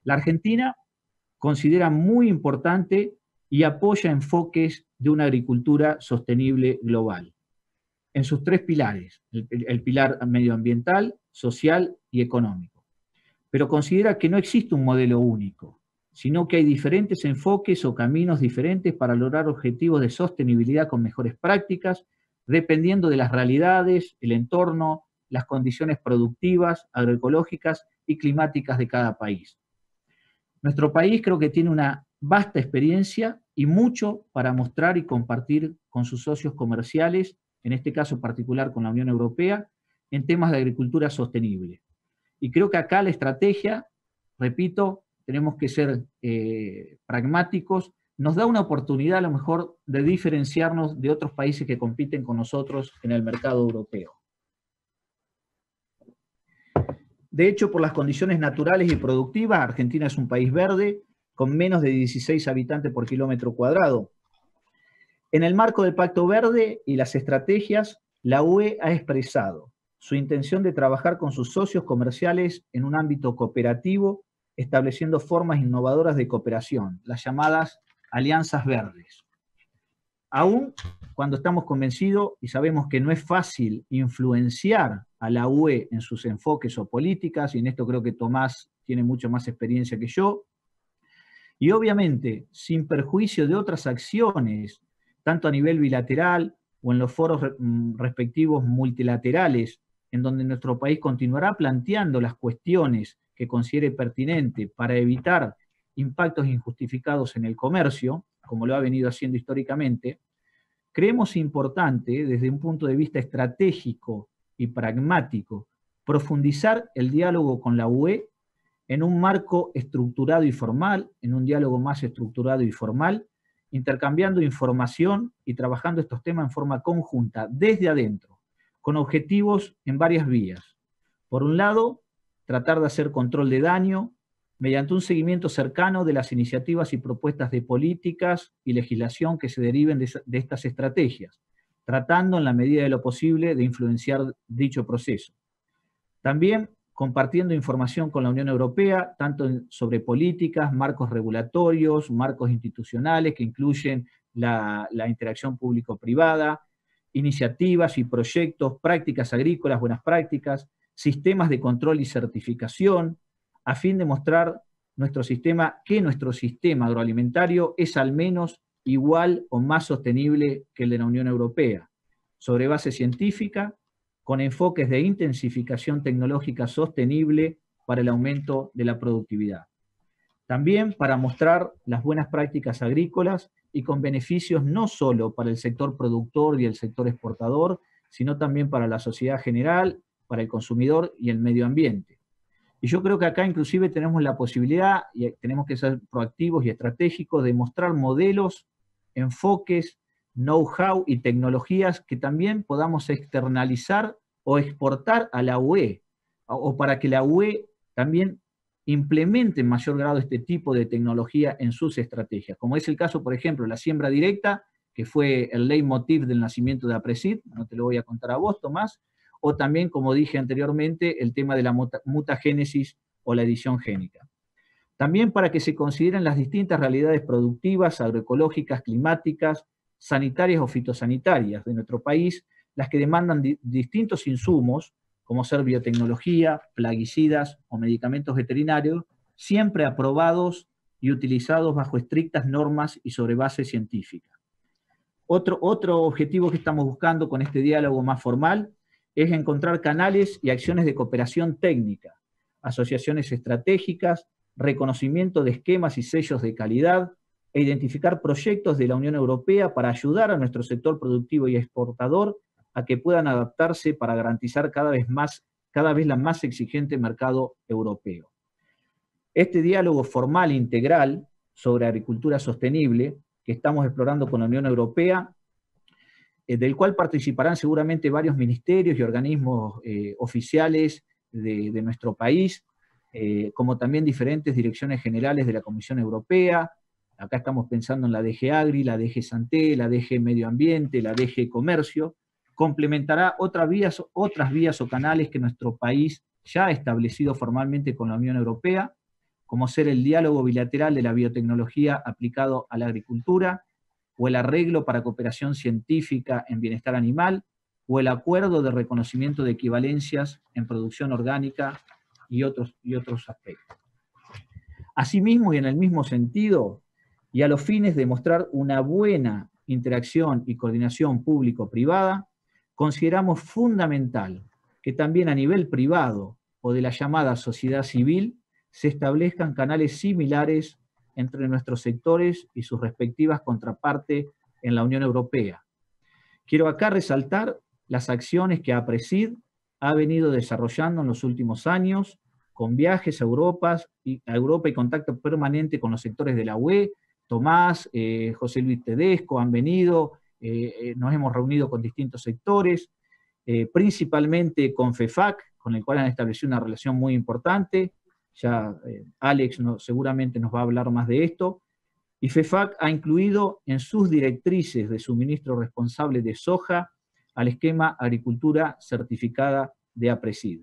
La Argentina considera muy importante y apoya enfoques de una agricultura sostenible global, en sus tres pilares, el pilar medioambiental, social y económico. Pero considera que no existe un modelo único, sino que hay diferentes enfoques o caminos diferentes para lograr objetivos de sostenibilidad con mejores prácticas, dependiendo de las realidades, el entorno, las condiciones productivas, agroecológicas y climáticas de cada país. Nuestro país creo que tiene una vasta experiencia y mucho para mostrar y compartir con sus socios comerciales, en este caso particular con la Unión Europea, en temas de agricultura sostenible. Y creo que acá la estrategia, repito, tenemos que ser pragmáticos, nos da una oportunidad a lo mejor de diferenciarnos de otros países que compiten con nosotros en el mercado europeo. De hecho, por las condiciones naturales y productivas, Argentina es un país verde, con menos de 16 habitantes por kilómetro cuadrado. En el marco del Pacto Verde y las estrategias, la UE ha expresado su intención de trabajar con sus socios comerciales en un ámbito cooperativo, estableciendo formas innovadoras de cooperación, las llamadas alianzas verdes. Aún cuando estamos convencidos y sabemos que no es fácil influenciar a la UE en sus enfoques o políticas, y en esto creo que Tomás tiene mucho más experiencia que yo, y obviamente sin perjuicio de otras acciones, tanto a nivel bilateral o en los foros respectivos multilaterales, en donde nuestro país continuará planteando las cuestiones que considere pertinente para evitar impactos injustificados en el comercio, como lo ha venido haciendo históricamente, creemos importante, desde un punto de vista estratégico y pragmático, profundizar el diálogo con la UE en un marco estructurado y formal, en un diálogo más estructurado y formal, intercambiando información y trabajando estos temas en forma conjunta, desde adentro, con objetivos en varias vías. Por un lado, tratar de hacer control de daño mediante un seguimiento cercano de las iniciativas y propuestas de políticas y legislación que se deriven de estas estrategias, tratando en la medida de lo posible de influenciar dicho proceso. También compartiendo información con la Unión Europea, tanto sobre políticas, marcos regulatorios, marcos institucionales que incluyen la interacción público-privada, iniciativas y proyectos, prácticas agrícolas, buenas prácticas, sistemas de control y certificación, a fin de mostrar que nuestro sistema agroalimentario es al menos igual o más sostenible que el de la Unión Europea, sobre base científica, con enfoques de intensificación tecnológica sostenible para el aumento de la productividad. También para mostrar las buenas prácticas agrícolas y con beneficios no solo para el sector productor y el sector exportador, sino también para la sociedad general, para el consumidor y el medio ambiente. Y yo creo que acá inclusive tenemos la posibilidad, y tenemos que ser proactivos y estratégicos, de mostrar modelos, enfoques, know-how y tecnologías que también podamos externalizar o exportar a la UE, o para que la UE también implemente en mayor grado este tipo de tecnología en sus estrategias, como es el caso, por ejemplo, la siembra directa, que fue el leitmotiv del nacimiento de APRESID, no te lo voy a contar a vos, Tomás, o también, como dije anteriormente, el tema de la mutagénesis o la edición génica. También para que se consideren las distintas realidades productivas, agroecológicas, climáticas, sanitarias o fitosanitarias de nuestro país, las que demandan distintos insumos, como ser biotecnología, plaguicidas o medicamentos veterinarios, siempre aprobados y utilizados bajo estrictas normas y sobre base científica. Otro objetivo que estamos buscando con este diálogo más formal es encontrar canales y acciones de cooperación técnica, asociaciones estratégicas, reconocimiento de esquemas y sellos de calidad, e identificar proyectos de la Unión Europea para ayudar a nuestro sector productivo y exportador a que puedan adaptarse para garantizar cada vez la más exigente mercado europeo. Este diálogo formal integral sobre agricultura sostenible que estamos explorando con la Unión Europea, del cual participarán seguramente varios ministerios y organismos oficiales de nuestro país, como también diferentes direcciones generales de la Comisión Europea. Acá estamos pensando en la DG Agri, la DG Santé, la DG Medio Ambiente, la DG Comercio. Complementará otras vías o canales que nuestro país ya ha establecido formalmente con la Unión Europea, como ser el diálogo bilateral de la biotecnología aplicado a la agricultura, o el arreglo para cooperación científica en bienestar animal, o el acuerdo de reconocimiento de equivalencias en producción orgánica y otros aspectos. Asimismo, y en el mismo sentido, y a los fines de mostrar una buena interacción y coordinación público-privada, consideramos fundamental que también a nivel privado o de la llamada sociedad civil se establezcan canales similares entre nuestros sectores y sus respectivas contrapartes en la Unión Europea. Quiero acá resaltar las acciones que APRESID ha venido desarrollando en los últimos años, con viajes a Europa y contacto permanente con los sectores de la UE. Tomás, José Luis Tedesco han venido, nos hemos reunido con distintos sectores, principalmente con FEFAC, con el cual han establecido una relación muy importante. Ya Alex seguramente nos va a hablar más de esto. Y FEFAC ha incluido en sus directrices de suministro responsable de soja al esquema Agricultura Certificada de APRESID.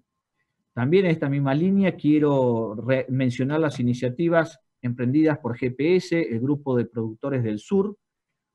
También en esta misma línea quiero mencionar las iniciativas emprendidas por GPS, el Grupo de Productores del Sur,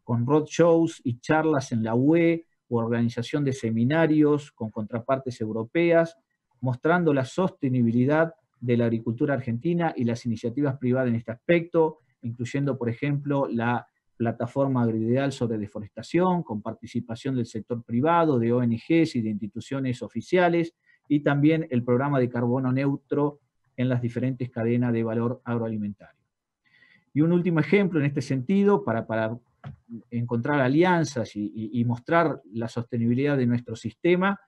con roadshows y charlas en la UE, o organización de seminarios con contrapartes europeas, mostrando la sostenibilidad de la agricultura argentina y las iniciativas privadas en este aspecto, incluyendo, por ejemplo, la plataforma agroideal sobre deforestación, con participación del sector privado, de ONGs y de instituciones oficiales, y también el programa de carbono neutro en las diferentes cadenas de valor agroalimentario. Y un último ejemplo en este sentido, para encontrar alianzas y mostrar la sostenibilidad de nuestro sistema,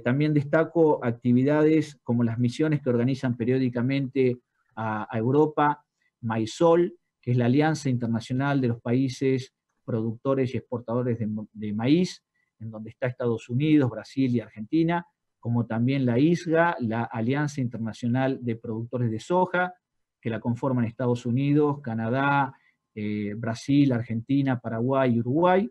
también destaco actividades como las misiones que organizan periódicamente a Europa, MAISOL, que es la Alianza Internacional de los Países Productores y Exportadores de Maíz, en donde está Estados Unidos, Brasil y Argentina, como también la ISGA, la Alianza Internacional de Productores de Soja, que la conforman Estados Unidos, Canadá, Brasil, Argentina, Paraguay y Uruguay,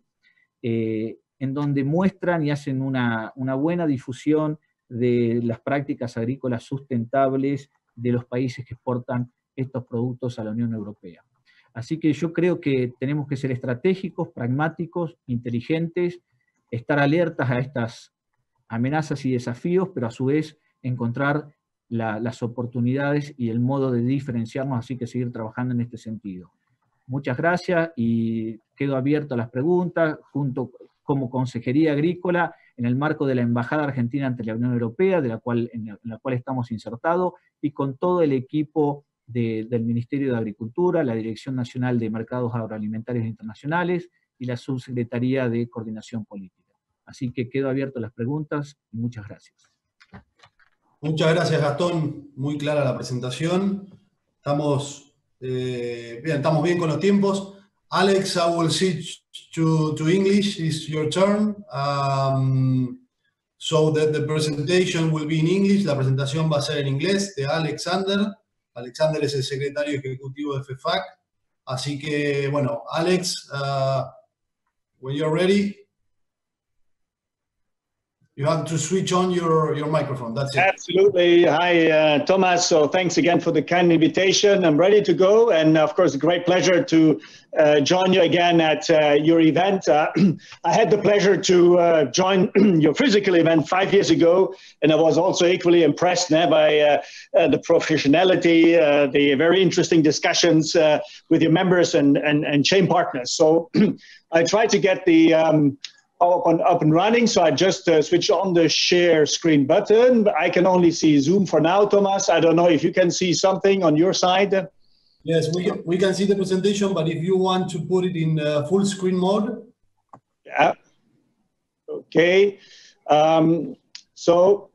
en donde muestran y hacen una buena difusión de las prácticas agrícolas sustentables de los países que exportan estos productos a la Unión Europea. Así que yo creo que tenemos que ser estratégicos, pragmáticos, inteligentes, estar alertas a estas amenazas y desafíos, pero a su vez encontrar las oportunidades y el modo de diferenciarnos, así que seguir trabajando en este sentido. Muchas gracias y quedo abierto a las preguntas, junto como Consejería Agrícola, en el marco de la Embajada Argentina ante la Unión Europea, en la cual estamos insertados, y con todo el equipo del Ministerio de Agricultura, la Dirección Nacional de Mercados Agroalimentarios Internacionales y la Subsecretaría de Coordinación Política. Así que quedo abierto a las preguntas y muchas gracias. Muchas gracias, Gastón. Muy clara la presentación. Estamos bien con los tiempos. Alex, I will switch to English. It's your turn. So the presentation will be in English. La presentación va a ser en inglés de Alexander. Alexander es el secretario ejecutivo de FEFAC. Así que, bueno, Alex, when you're ready, you have to switch on your microphone. That's it. Absolutely. Hi, Thomas. So thanks again for the kind invitation. I'm ready to go. And of course, a great pleasure to join you again at your event. I had the pleasure to join your physical event 5 years ago. And I was also equally impressed by the professionality, the very interesting discussions with your members and chain partners. So I tried to get the up and running, so I just switch on the share screen button. I can only see Zoom for now, Thomas. I don't know if you can see something on your side. Yes, we can see the presentation, but if you want to put it in full screen mode. Yeah. Okay. So,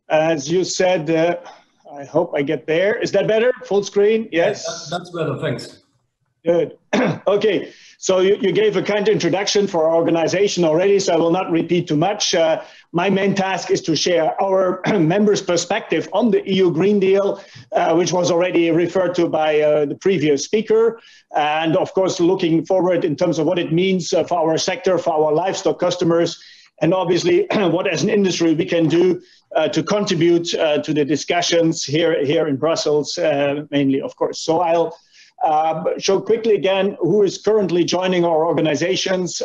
as you said, I hope I get there. Is that better? Full screen? Yes. That's better. Thanks. Good. Okay, so you gave a kind introduction for our organization already, so I will not repeat too much. My main task is to share our members' perspective on the EU Green Deal, which was already referred to by the previous speaker. And of course, looking forward in terms of what it means for our sector, for our livestock customers, and obviously what as an industry we can do to contribute to the discussions here in Brussels, mainly, of course. So I'll show quickly again who is currently joining our organizations.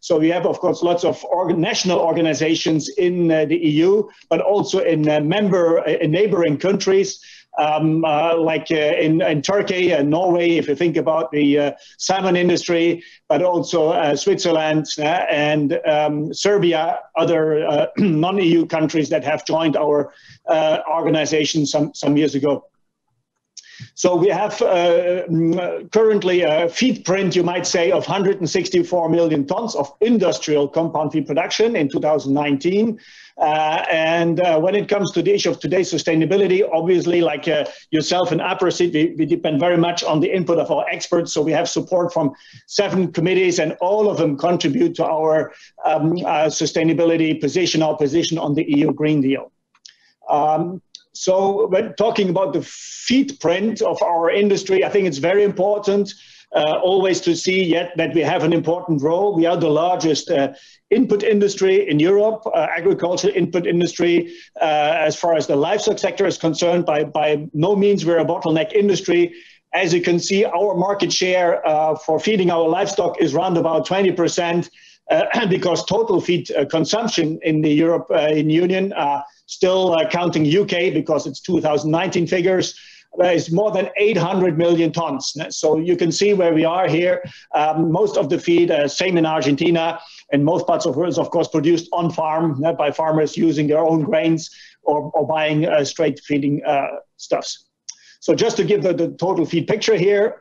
So we have, of course, lots of national organizations in the EU, but also in neighboring countries. Like in Turkey and Norway, if you think about the salmon industry, but also Switzerland and Serbia, other non-EU countries that have joined our organization some years ago. So we have currently a feed print, you might say, of 164 million tons of industrial compound feed production in 2019. And when it comes to the issue of today's sustainability, obviously, like yourself and APROSEED, we depend very much on the input of our experts. So we have support from 7 committees, and all of them contribute to our sustainability position, our position on the EU Green Deal. So when talking about the feed print of our industry, I think it's very important always to see that we have an important role. We are the largest input industry in Europe, agricultural input industry. As far as the livestock sector is concerned, by no means we're a bottleneck industry. As you can see, our market share for feeding our livestock is around about 20%. Because total feed consumption in the European Union, still counting UK because it's 2019 figures, is more than 800 million tons. So you can see where we are here. Most of the feed, same in Argentina, and most parts of the world is, of course, produced on farm by farmers using their own grains or buying straight feeding stuffs. So just to give the total feed picture here,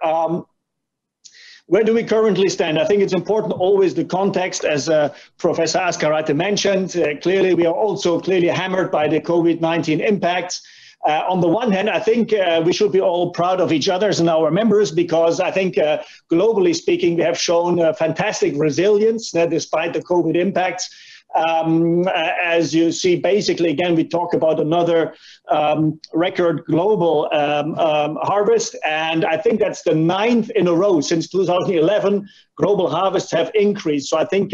where do we currently stand? I think it's important always the context, as Professor Azcárate mentioned. Clearly, we are also clearly hammered by the COVID-19 impacts. On the one hand, I think we should be all proud of each other and our members, because I think globally speaking, we have shown fantastic resilience despite the COVID impacts. As you see, basically, again, we talk about another record global harvest, and I think that's the 9th in a row since 2011. Global harvests have increased. So I think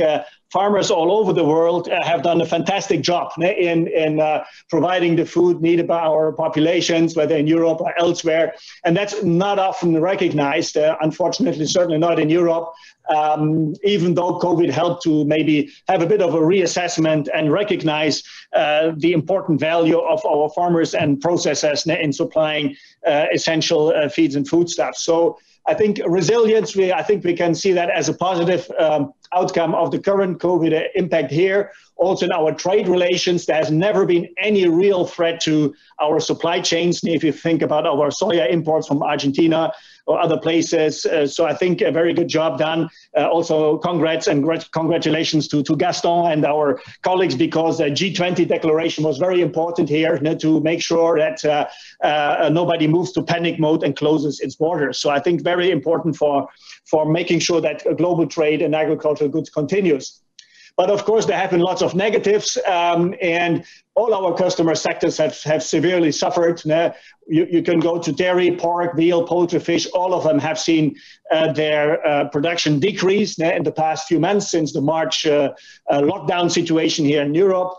farmers all over the world have done a fantastic job in providing the food needed by our populations, whether in Europe or elsewhere. And that's not often recognized, unfortunately, certainly not in Europe, even though COVID helped to maybe have a bit of a reassessment and recognize the important value of our farmers and processors in supplying essential feeds and foodstuffs. So I think resilience, I think we can see that as a positive outcome of the current COVID impact here. Also in our trade relations, there has never been any real threat to our supply chains, if you think about our soya imports from Argentina or other places. So I think a very good job done. Also congrats and congratulations to Gaston and our colleagues, because the G20 declaration was very important here to make sure that nobody moves to panic mode and closes its borders. So I think very important for making sure that global trade in agricultural goods continues. But of course, there have been lots of negatives, and all our customer sectors have severely suffered. You can go to dairy, pork, veal, poultry, fish. All of them have seen their production decrease in the past few months since the March lockdown situation here in Europe.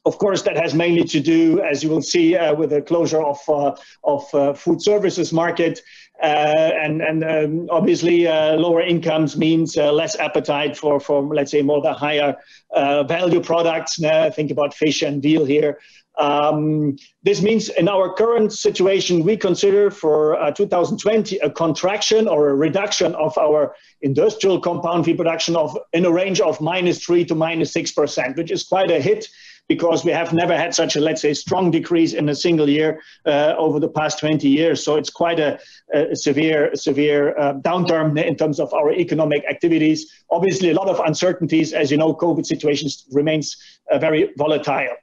Of course, that has mainly to do, as you will see, with the closure of food services market. And obviously, lower incomes means less appetite for, let's say, more the higher value products. Think about fish and veal here. This means in our current situation, we consider for 2020 a contraction or a reduction of our industrial compound feed production in a range of -3% to -6%, which is quite a hit, because we have never had such a, let's say, strong decrease in a single year over the past 20 years. So it's quite a severe downturn in terms of our economic activities. Obviously, a lot of uncertainties. As you know, COVID situation remains very volatile.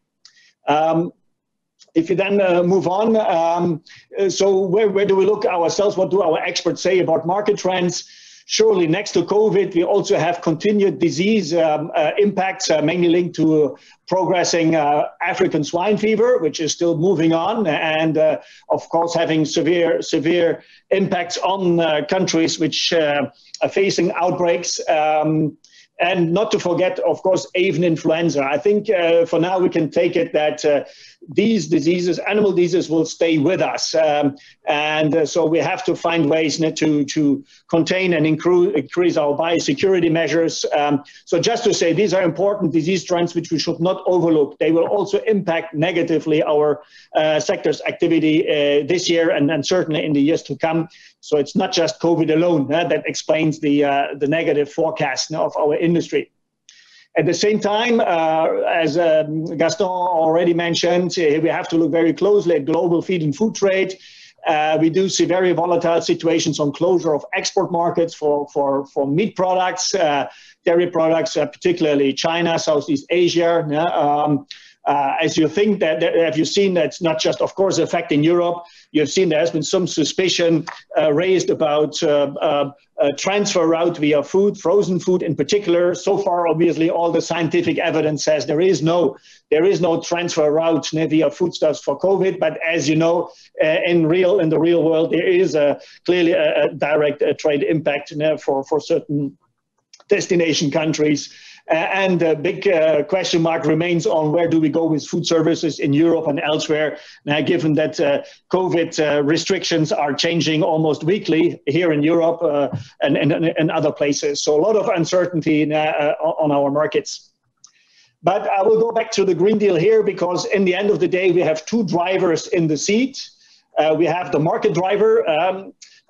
If you then move on, so where do we look ourselves? What do our experts say about market trends? Surely next to COVID, we also have continued disease impacts, mainly linked to progressing African swine fever, which is still moving on, and of course having severe impacts on countries which are facing outbreaks. And not to forget, of course, avian influenza. I think for now we can take it that these diseases, animal diseases, will stay with us. So we have to find ways to contain and increase our biosecurity measures. So just to say, these are important disease trends which we should not overlook. They will also impact negatively our sector's activity this year and certainly in the years to come. So it's not just COVID alone that explains the negative forecast of our industry. At the same time, as Gaston already mentioned, we have to look very closely at global feed and food trade. We do see very volatile situations on closure of export markets for meat products, dairy products, particularly China, Southeast Asia. As you think that, have you seen that's not just, of course, affecting Europe? You've seen there has been some suspicion raised about transfer route via food, frozen food in particular. So far, obviously, all the scientific evidence says there is no transfer route via foodstuffs for COVID. But as you know, in the real world, there is clearly a direct trade impact for certain destination countries. And the big question mark remains on where do we go with food services in Europe and elsewhere, given that COVID restrictions are changing almost weekly here in Europe and other places. So a lot of uncertainty on our markets. But I will go back to the Green Deal here, because in the end of the day, we have two drivers in the seat. We have the market driver,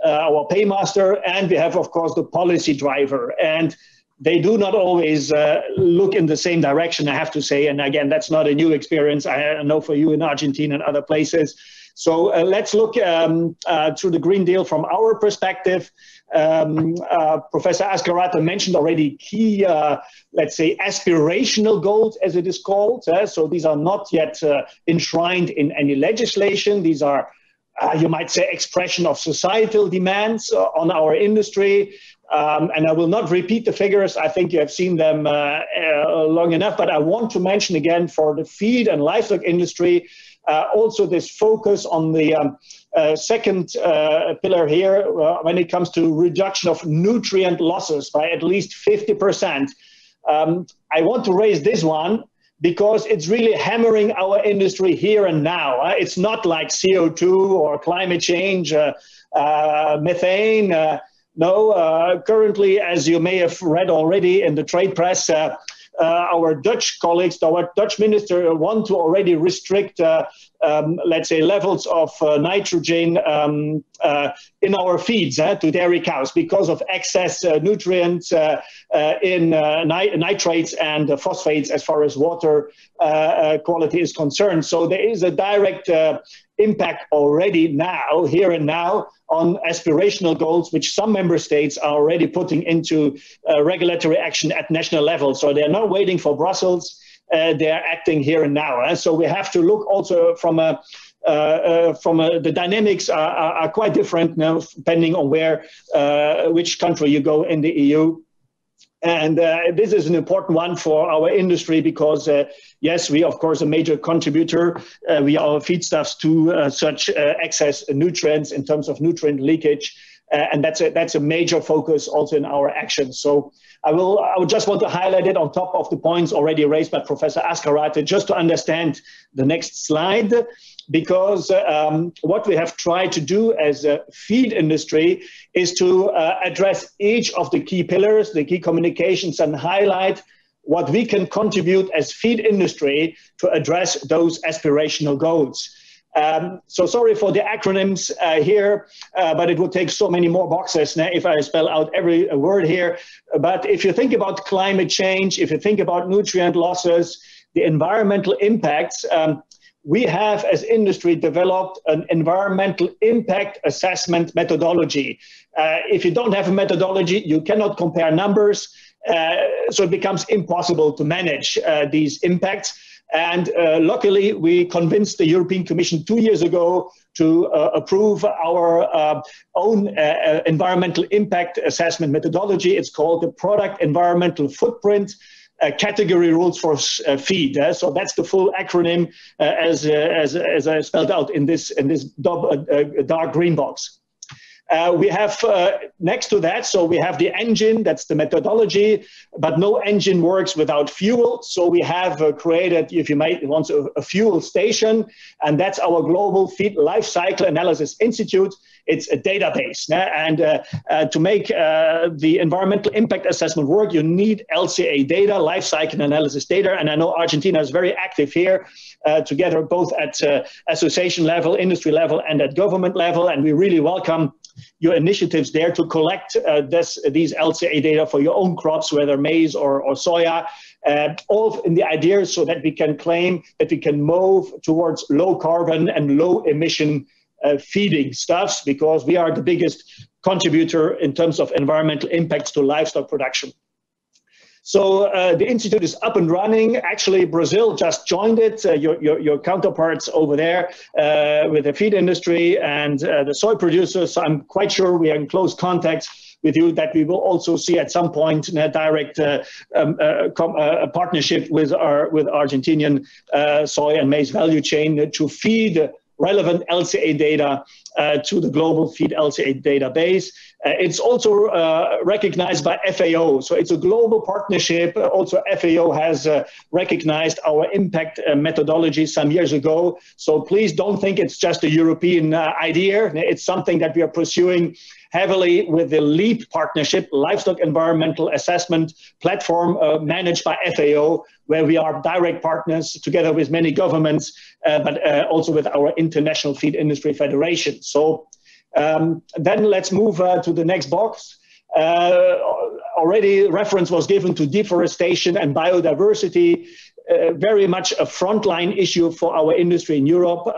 our paymaster, and we have, of course, the policy driver. And they do not always look in the same direction, I have to say. And again, that's not a new experience. I know for you in Argentina and other places. So let's look through the Green Deal from our perspective. Professor Azkarate mentioned already key, let's say, aspirational goals, as it is called. So these are not yet enshrined in any legislation. These are, you might say, expression of societal demands on our industry. And I will not repeat the figures. I think you have seen them long enough, but I want to mention again for the feed and livestock industry, also this focus on the second pillar here when it comes to reduction of nutrient losses by at least 50%. I want to raise this one because it's really hammering our industry here and now. It's not like CO2 or climate change, methane. No, currently, as you may have read already in the trade press, our Dutch colleagues, our Dutch minister want to already restrict, let's say, levels of nitrogen in our feeds to dairy cows because of excess nutrients in nitrates and phosphates as far as water quality is concerned. So there is a direct impact already now, here and now, on aspirational goals, which some member states are already putting into regulatory action at national level. So they're not waiting for Brussels, they're acting here and now. So we have to look also from the dynamics are quite different now, depending on where, which country you go in the EU. And this is an important one for our industry because, yes, we, of course, a major contributor. We are feedstuffs to such excess nutrients in terms of nutrient leakage. And that's a major focus also in our actions. So I would just want to highlight it on top of the points already raised by Professor Azkarate, just to understand the next slide. Because what we have tried to do as a feed industry is to address each of the key pillars, the key communications, and highlight what we can contribute as feed industry to address those aspirational goals. So sorry for the acronyms here, but it would take so many more boxes now if I spell out every word here. But if you think about climate change, if you think about nutrient losses, the environmental impacts, we have, as industry, developed an environmental impact assessment methodology. If you don't have a methodology, you cannot compare numbers, so it becomes impossible to manage these impacts. And luckily, we convinced the European Commission 2 years ago to approve our own environmental impact assessment methodology. It's called the Product Environmental Footprint Category Rules for Feed. So that's the full acronym as I spelled out in this dark green box. We have next to that, so we have the engine, that's the methodology, but no engine works without fuel. So we have created, if you might want, a fuel station, and that's our Global Feed Life Cycle Analysis Institute. It's a database. And to make the environmental impact assessment work, you need LCA data, life cycle analysis data. And I know Argentina is very active here, together both at association level, industry level, and at government level. And we really welcome your initiatives there to collect these LCA data for your own crops, whether maize or soya, all in the idea so that we can claim that we can move towards low carbon and low emission feeding stuffs, because we are the biggest contributor in terms of environmental impacts to livestock production. So the Institute is up and running. Actually, Brazil just joined it, your counterparts over there with the feed industry and the soy producers. So I'm quite sure we are in close contact with you, that we will also see at some point a direct partnership with Argentinian soy and maize value chain to feed relevant LCA data to the global feed LCA database. It's also recognized by FAO. So it's a global partnership. Also, FAO has recognized our impact methodology some years ago. So please don't think it's just a European idea. It's something that we are pursuing heavily with the LEAP partnership, Livestock Environmental Assessment Platform, managed by FAO, where we are direct partners together with many governments, but also with our International Feed Industry Federation. So then let's move to the next box. Already reference was given to deforestation and biodiversity. Very much a frontline issue for our industry in Europe.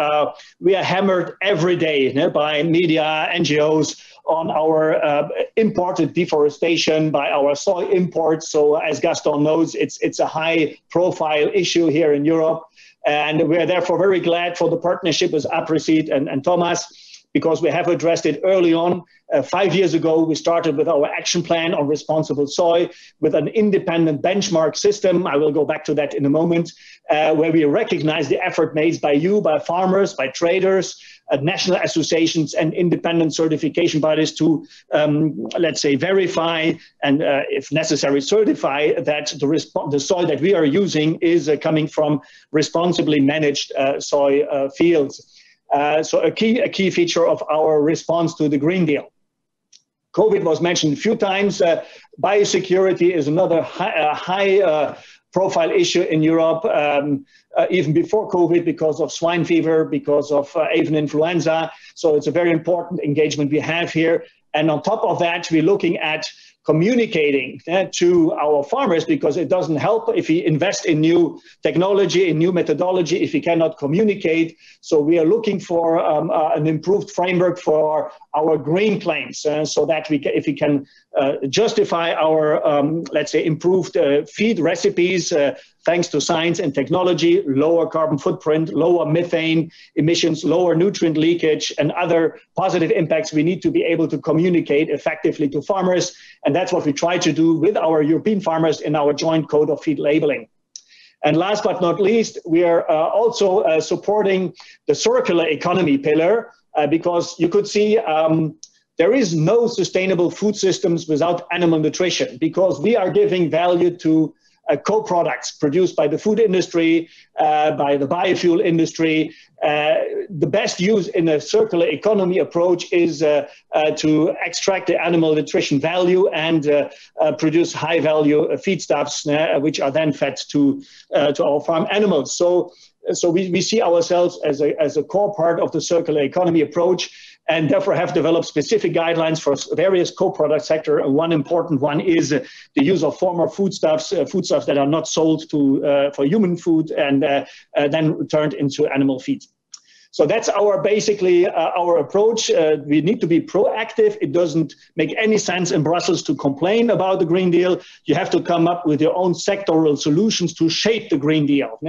We are hammered every day by media, NGOs, on our imported deforestation, by our soy imports. So as Gaston knows, it's a high profile issue here in Europe. And we're therefore very glad for the partnership with APRESEED and Thomas, because we have addressed it early on. 5 years ago, we started with our action plan on responsible soy with an independent benchmark system. I will go back to that in a moment, where we recognize the effort made by you, by farmers, by traders, national associations and independent certification bodies to, let's say, verify and, if necessary, certify that the soy that we are using is coming from responsibly managed soy fields. So a key feature of our response to the Green Deal. COVID was mentioned a few times. Biosecurity is another high profile issue in Europe, even before COVID, because of swine fever, because of avian influenza. So it's a very important engagement we have here. And on top of that, we're looking at communicating to our farmers, because it doesn't help if we invest in new technology, in new methodology, if we cannot communicate. So we are looking for an improved framework for our green claims, so that if we can justify our, let's say, improved feed recipes, thanks to science and technology, lower carbon footprint, lower methane emissions, lower nutrient leakage, and other positive impacts, we need to be able to communicate effectively to farmers. And that's what we try to do with our European farmers in our joint code of feed labeling. And last but not least, we are also supporting the circular economy pillar, because you could see there is no sustainable food systems without animal nutrition, because we are giving value to co-products produced by the food industry, by the biofuel industry. The best use in a circular economy approach is to extract the animal nutrition value and produce high value feedstuffs, which are then fed to our farm animals. So we see ourselves as a core part of the circular economy approach, and therefore have developed specific guidelines for various co-product sector. And one important one is the use of former foodstuffs that are not sold for human food and then turned into animal feed. So that's our basically our approach. We need to be proactive. It doesn't make any sense in Brussels to complain about the Green Deal. You have to come up with your own sectoral solutions to shape the Green Deal.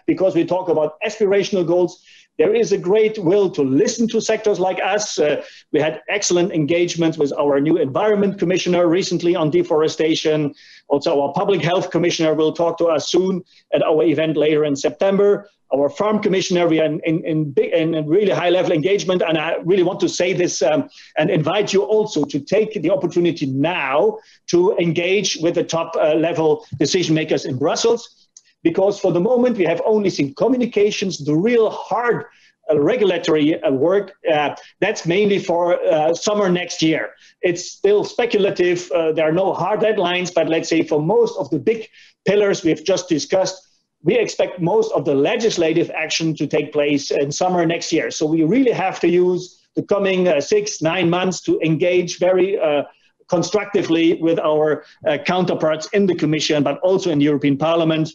Because we talk about aspirational goals, there is a great will to listen to sectors like us. We had excellent engagements with our new Environment Commissioner recently on deforestation. Also, our Public Health Commissioner will talk to us soon at our event later in September. Our Farm Commissioner, we are in really high-level engagement, and I really want to say this and invite you also to take the opportunity now to engage with the top-level decision makers in Brussels. Because for the moment, we have only seen communications, the real hard regulatory work. That's mainly for summer next year. It's still speculative. There are no hard deadlines, but let's say for most of the big pillars we've just discussed, we expect most of the legislative action to take place in summer next year. So we really have to use the coming 6-9 months to engage very constructively with our counterparts in the Commission, but also in the European Parliament.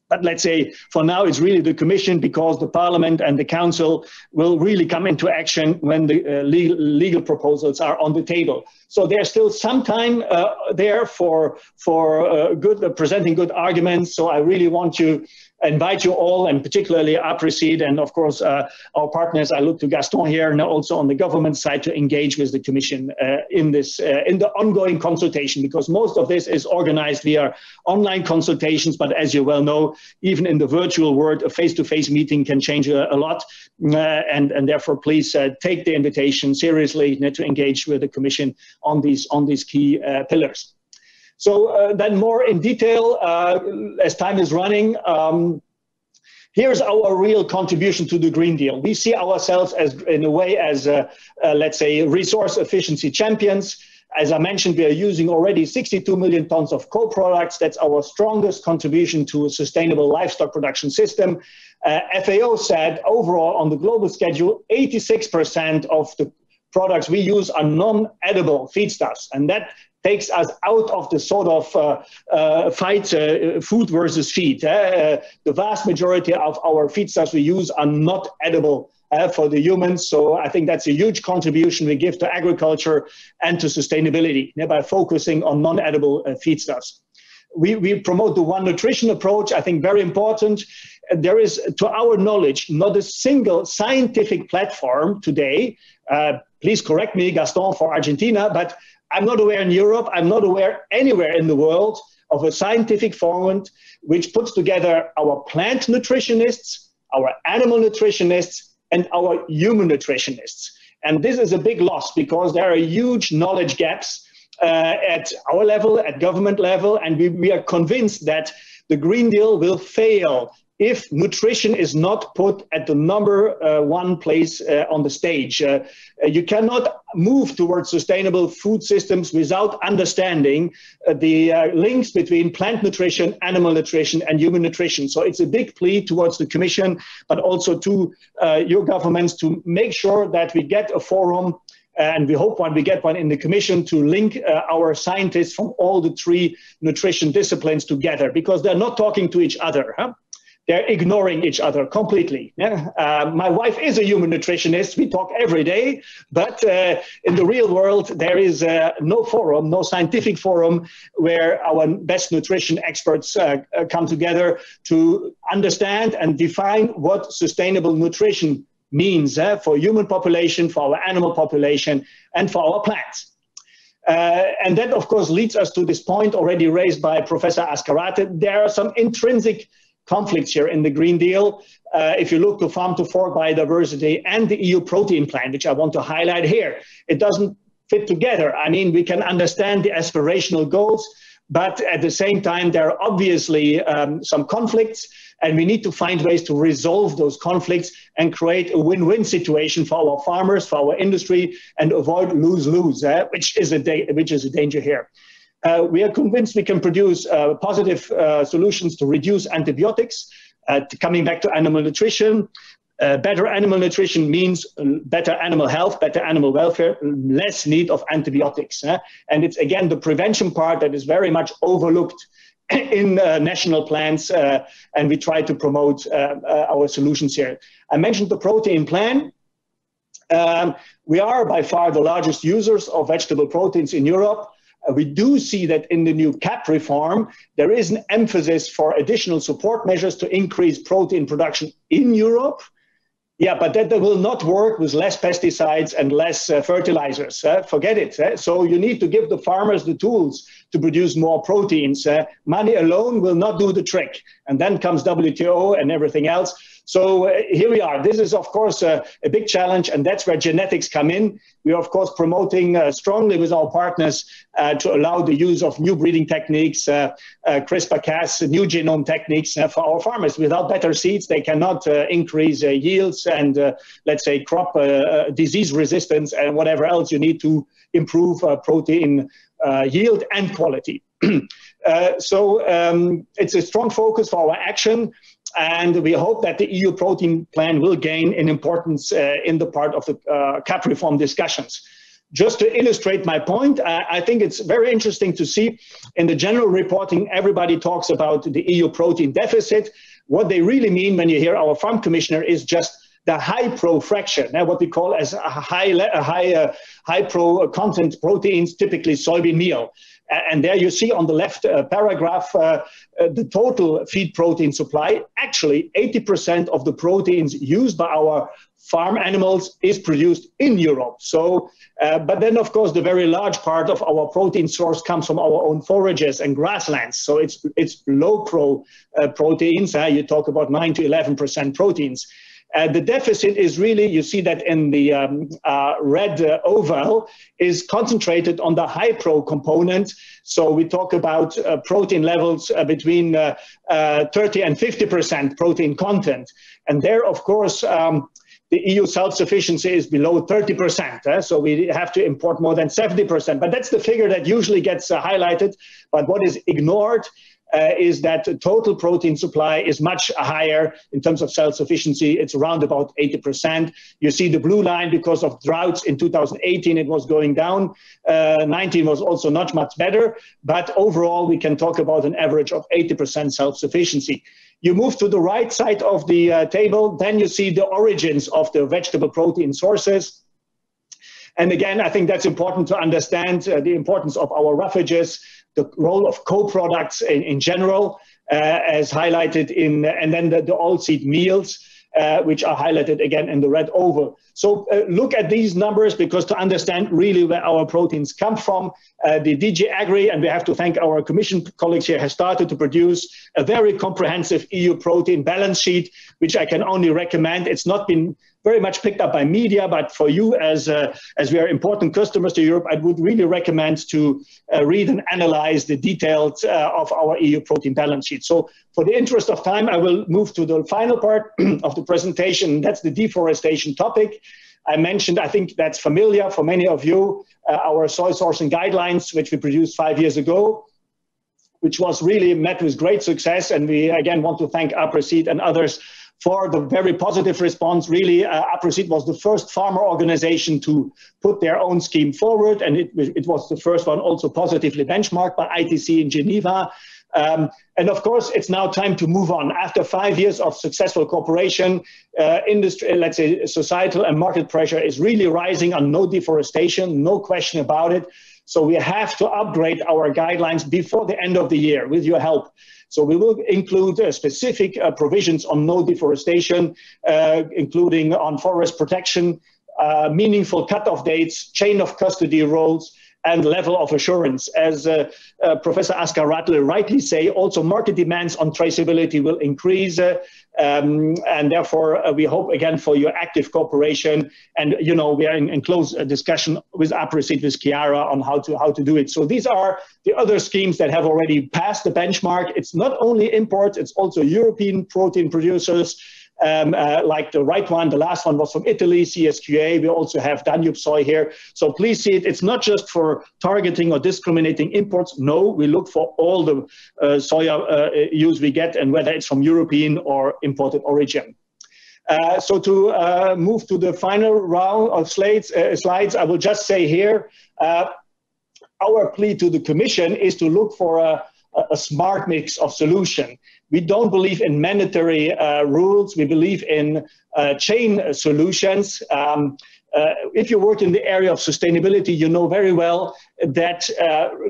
But let's say for now, it's really the Commission, because the Parliament and the Council will really come into action when the legal proposals are on the table. So there's still some time there for presenting good arguments. So I really want to invite you all, and particularly APRECID, and of course our partners. I look to Gaston here, and also on the government side, to engage with the Commission in this in the ongoing consultation, because most of this is organized via online consultations. But as you well know, even in the virtual world, a face-to-face meeting can change a lot, and therefore please take the invitation seriously to engage with the Commission on these key pillars. So then more in detail, as time is running, here's our real contribution to the Green Deal. We see ourselves as, in a way, as let's say, resource efficiency champions. As I mentioned, we are using already 62 million tons of co-products. That's our strongest contribution to a sustainable livestock production system. FAO said overall on the global schedule, 86% of the products we use are non-edible feedstuffs, and that takes us out of the sort of fight food versus feed. The vast majority of our feedstuffs we use are not edible for the humans. So I think that's a huge contribution we give to agriculture and to sustainability by focusing on non-edible feedstuffs. We promote the One Nutrition approach, I think very important. There is, to our knowledge, not a single scientific platform today, please correct me, Gaston, for Argentina, but I'm not aware in Europe, I'm not aware anywhere in the world of a scientific format which puts together our plant nutritionists, our animal nutritionists, and our human nutritionists. And this is a big loss, because there are huge knowledge gaps at our level, at government level, and we are convinced that the Green Deal will fail if nutrition is not put at the number one place on the stage. You cannot move towards sustainable food systems without understanding the links between plant nutrition, animal nutrition, and human nutrition. So it's a big plea towards the Commission, but also to your governments, to make sure that we get a forum, and we hope we get one in the Commission, to link our scientists from all the three nutrition disciplines together, because they're not talking to each other. Huh? They're ignoring each other completely. My wife is a human nutritionist. We talk every day, but in the real world, there is no forum, no scientific forum where our best nutrition experts come together to understand and define what sustainable nutrition means for human population, for our animal population, and for our plants. And that, of course, leads us to this point already raised by Professor Azcárate. There are some intrinsic conflicts here in the Green Deal. If you look to Farm to Fork Biodiversity and the EU Protein Plan, which I want to highlight here, it doesn't fit together. I mean, we can understand the aspirational goals, but at the same time, there are obviously some conflicts, and we need to find ways to resolve those conflicts and create a win-win situation for our farmers, for our industry, and avoid lose-lose, which is a danger here. We are convinced we can produce positive solutions to reduce antibiotics. Coming back to animal nutrition, better animal nutrition means better animal health, better animal welfare, less need of antibiotics. And it's, again, the prevention part that is very much overlooked in national plans, and we try to promote our solutions here. I mentioned the protein plan. We are by far the largest users of vegetable proteins in Europe. We do see that in the new CAP reform, there is an emphasis for additional support measures to increase protein production in Europe. Yeah, but that will not work with less pesticides and less fertilizers. Forget it. So you need to give the farmers the tools to produce more proteins. Money alone will not do the trick. And then comes WTO and everything else. So here we are. This is, of course, a big challenge, and that's where genetics come in. We are, of course, promoting strongly with our partners to allow the use of new breeding techniques, CRISPR-Cas, new genome techniques for our farmers. Without better seeds, they cannot increase yields and, let's say, crop disease resistance and whatever else you need to improve protein yield and quality. So it's a strong focus for our action. And we hope that the EU protein plan will gain in importance in the part of the CAP reform discussions. Just to illustrate my point, I think it's very interesting to see in the general reporting, everybody talks about the EU protein deficit. What they really mean when you hear our farm commissioner is just the high pro fraction, what we call as a high pro content proteins, typically soybean meal. And there you see on the left paragraph, the total feed protein supply. Actually, 80% of the proteins used by our farm animals is produced in Europe. So, but then, of course, the very large part of our protein source comes from our own forages and grasslands. So it's low pro proteins. You talk about 9 to 11% proteins. The deficit is really, you see that in the red oval, is concentrated on the high pro component. So we talk about protein levels between 30 and 50% protein content. And there, of course, the EU self-sufficiency is below 30%. So we have to import more than 70%. But that's the figure that usually gets highlighted. But what is ignored is that the total protein supply is much higher in terms of self-sufficiency. It's around about 80%. You see the blue line because of droughts in 2018, it was going down. 19 was also not much better. But overall, we can talk about an average of 80% self-sufficiency. You move to the right side of the table, then you see the origins of the vegetable protein sources. And again, I think that's important to understand the importance of our roughages, the role of co-products in general, as highlighted in, and then the oilseed meals, which are highlighted again in the red oval. So look at these numbers, because to understand really where our proteins come from, the DG Agri, and we have to thank our Commission colleagues here, has started to produce a very comprehensive EU protein balance sheet, which I can only recommend. It's not been very much picked up by media, but for you as we are important customers to Europe, I would really recommend to read and analyze the details of our EU protein balance sheet. So for the interest of time, I will move to the final part of the presentation. That's the deforestation topic. I mentioned, I think that's familiar for many of you, our soil sourcing guidelines, which we produced 5 years ago, which was really met with great success. And we again want to thank APRISEED and others for the very positive response. Really, APRISEED was the first farmer organization to put their own scheme forward, and it was the first one also positively benchmarked by ITC in Geneva. And of course, it's now time to move on. After 5 years of successful cooperation, industry, let's say societal and market pressure is really rising on no deforestation, no question about it. So we have to upgrade our guidelines before the end of the year with your help. So we will include specific provisions on no deforestation, including on forest protection, meaningful cutoff dates, chain of custody roles, and level of assurance. As Professor Askar Rattler rightly say, also market demands on traceability will increase, and therefore we hope again for your active cooperation. And you know, we are in close discussion with APRISEED, with Chiara, on how to do it. So these are the other schemes that have already passed the benchmark. It's not only imports, it's also European protein producers. Like the right one, the last one was from Italy, CSQA. We also have Danube Soy here. So please see it. It's not just for targeting or discriminating imports. No, we look for all the soya use we get, and whether it's from European or imported origin. So to move to the final round of slides, I will just say here, our plea to the Commission is to look for a a smart mix of solution. We don't believe in mandatory rules. We believe in chain solutions. If you work in the area of sustainability, you know very well that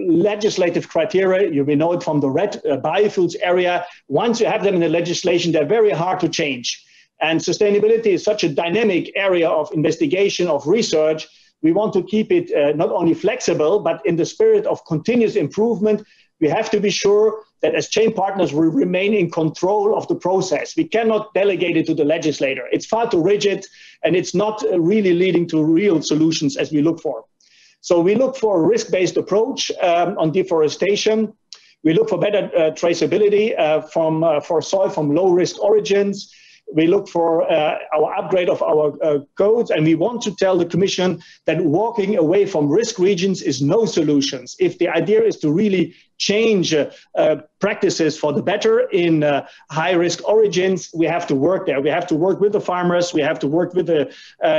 legislative criteria, you may know it from the red biofuels area, once you have them in the legislation, they're very hard to change. And sustainability is such a dynamic area of investigation, of research. We want to keep it not only flexible, but in the spirit of continuous improvement. We have to be sure that as chain partners, we remain in control of the process. We cannot delegate it to the legislator. It's far too rigid, and it's not really leading to real solutions as we look for. So we look for a risk-based approach on deforestation. We look for better traceability for soy from low-risk origins. We look for our upgrade of our codes, and we want to tell the Commission that walking away from risk regions is no solutions. If the idea is to really change practices for the better in high-risk origins, we have to work there. We have to work with the farmers, we have to work with the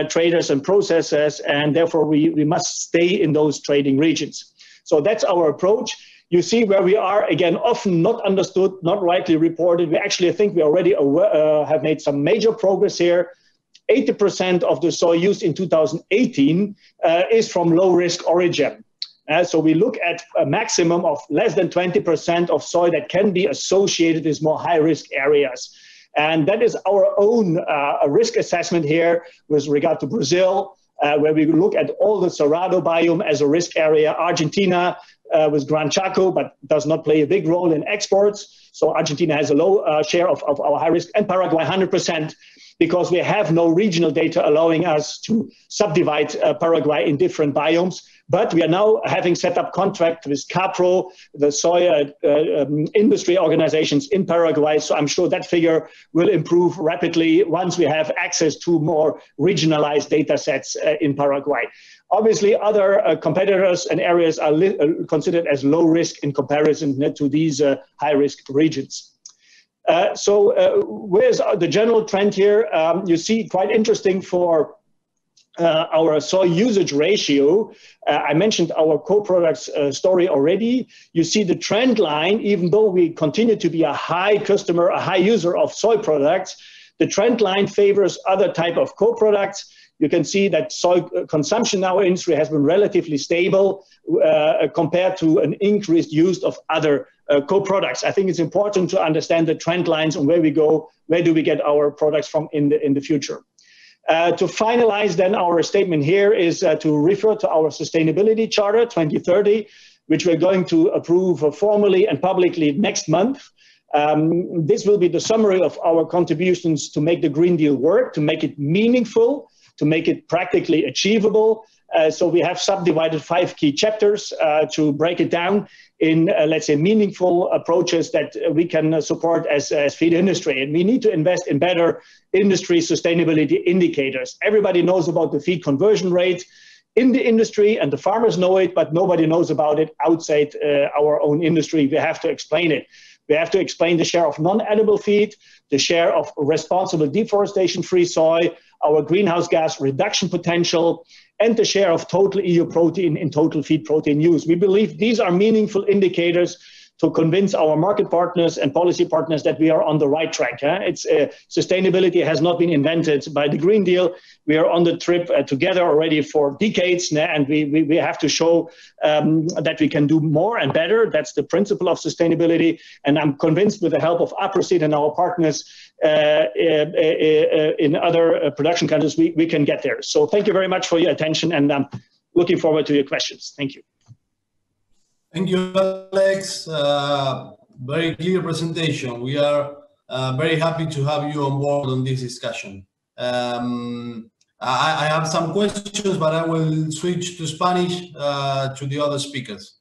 traders and processors, and therefore we must stay in those trading regions. So that's our approach. You see where we are, again, often not understood, not rightly reported. We actually think we already have made some major progress here. 80% of the soy used in 2018 is from low-risk origin. So we look at a maximum of less than 20% of soy that can be associated with more high-risk areas. And that is our own risk assessment here with regard to Brazil, where we look at all the Cerrado biome as a risk area. Argentina with Gran Chaco, but does not play a big role in exports. So Argentina has a low share of our high risk, and Paraguay 100%, because we have no regional data allowing us to subdivide Paraguay in different biomes. But we are now having set up contract with CAPRO, the soy industry organizations in Paraguay. So I'm sure that figure will improve rapidly once we have access to more regionalized data sets in Paraguay. Obviously, other competitors and areas are considered as low risk in comparison to these high-risk regions. Where's the general trend here? You see, quite interesting for our soy usage ratio. I mentioned our co-products story already. You see the trend line, even though we continue to be a high customer, a high user of soy products, the trend line favors other type of co-products. You can see that soy consumption in our industry has been relatively stable compared to an increased use of other co-products. I think it's important to understand the trend lines and where we go, where do we get our products from in the future. To finalize then our statement here is to refer to our Sustainability Charter 2030, which we're going to approve formally and publicly next month. This will be the summary of our contributions to make the Green Deal work, to make it meaningful, to make it practically achievable. So we have subdivided 5 key chapters to break it down in, let's say, meaningful approaches that we can support as feed industry. And we need to invest in better industry sustainability indicators. Everybody knows about the feed conversion rate in the industry, and the farmers know it, but nobody knows about it outside our own industry. We have to explain it. We have to explain the share of non-edible feed, the share of responsible deforestation-free soy, our greenhouse gas reduction potential, and the share of total EU protein in total feed protein use. We believe these are meaningful indicators to convince our market partners and policy partners that we are on the right track. Sustainability has not been invented by the Green Deal. We are on the trip together already for decades, and we have to show that we can do more and better. That's the principle of sustainability, and I'm convinced with the help of APROSEED and our partners in other production countries, we can get there. So thank you very much for your attention, and I'm looking forward to your questions. Thank you. Thank you, Alex. Very clear presentation. We are very happy to have you on board on this discussion. I have some questions, but I will switch to Spanish to the other speakers.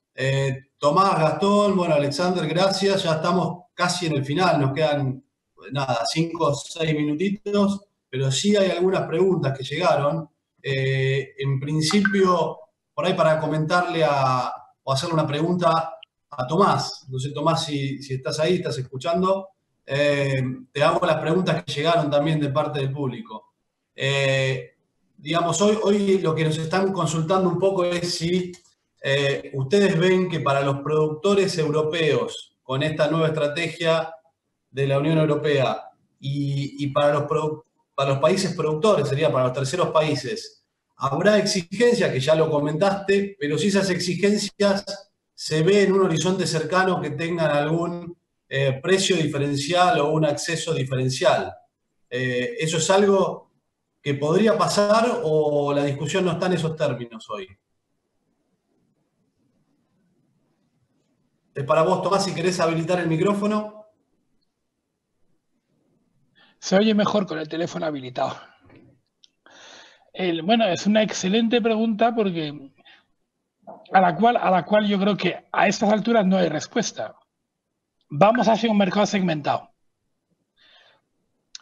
Tomás, Gastón, bueno, Alexander, gracias. Ya estamos casi en el final, nos quedan, nada, 5 o 6 minutitos, pero sí hay algunas preguntas que llegaron. En principio, por ahí para comentarle o hacerle una pregunta a Tomás. No sé, Tomás, si estás ahí, estás escuchando. Te hago las preguntas que llegaron también de parte del público. Digamos, hoy lo que nos están consultando un poco es si ustedes ven que para los productores europeos con esta nueva estrategia de la Unión Europea y para los países productores, sería para los terceros países, habrá exigencias, que ya lo comentaste, pero si esas exigencias se ve en un horizonte cercano que tengan algún precio diferencial o un acceso diferencial. ¿Eso es algo que podría pasar o la discusión no está en esos términos hoy? Para vos, Tomás, si querés habilitar el micrófono. Se oye mejor con el teléfono habilitado. Bueno, es una excelente pregunta porque a la cual yo creo que a estas alturas no hay respuesta. Vamos hacia un mercado segmentado.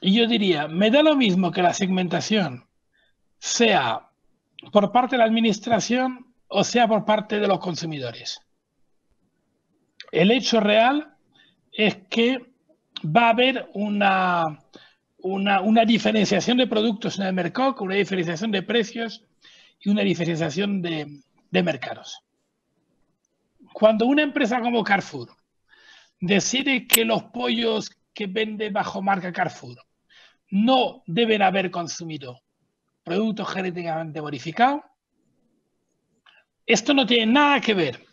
Y yo diría, me da lo mismo que la segmentación sea por parte de la administración o sea por parte de los consumidores. El hecho real es que va a haber una diferenciación de productos en el mercado, con una diferenciación de precios y una diferenciación de mercados. Cuando una empresa como Carrefour decide que los pollos que vende bajo marca Carrefour no deben haber consumido productos genéticamente modificados, esto no tiene nada que ver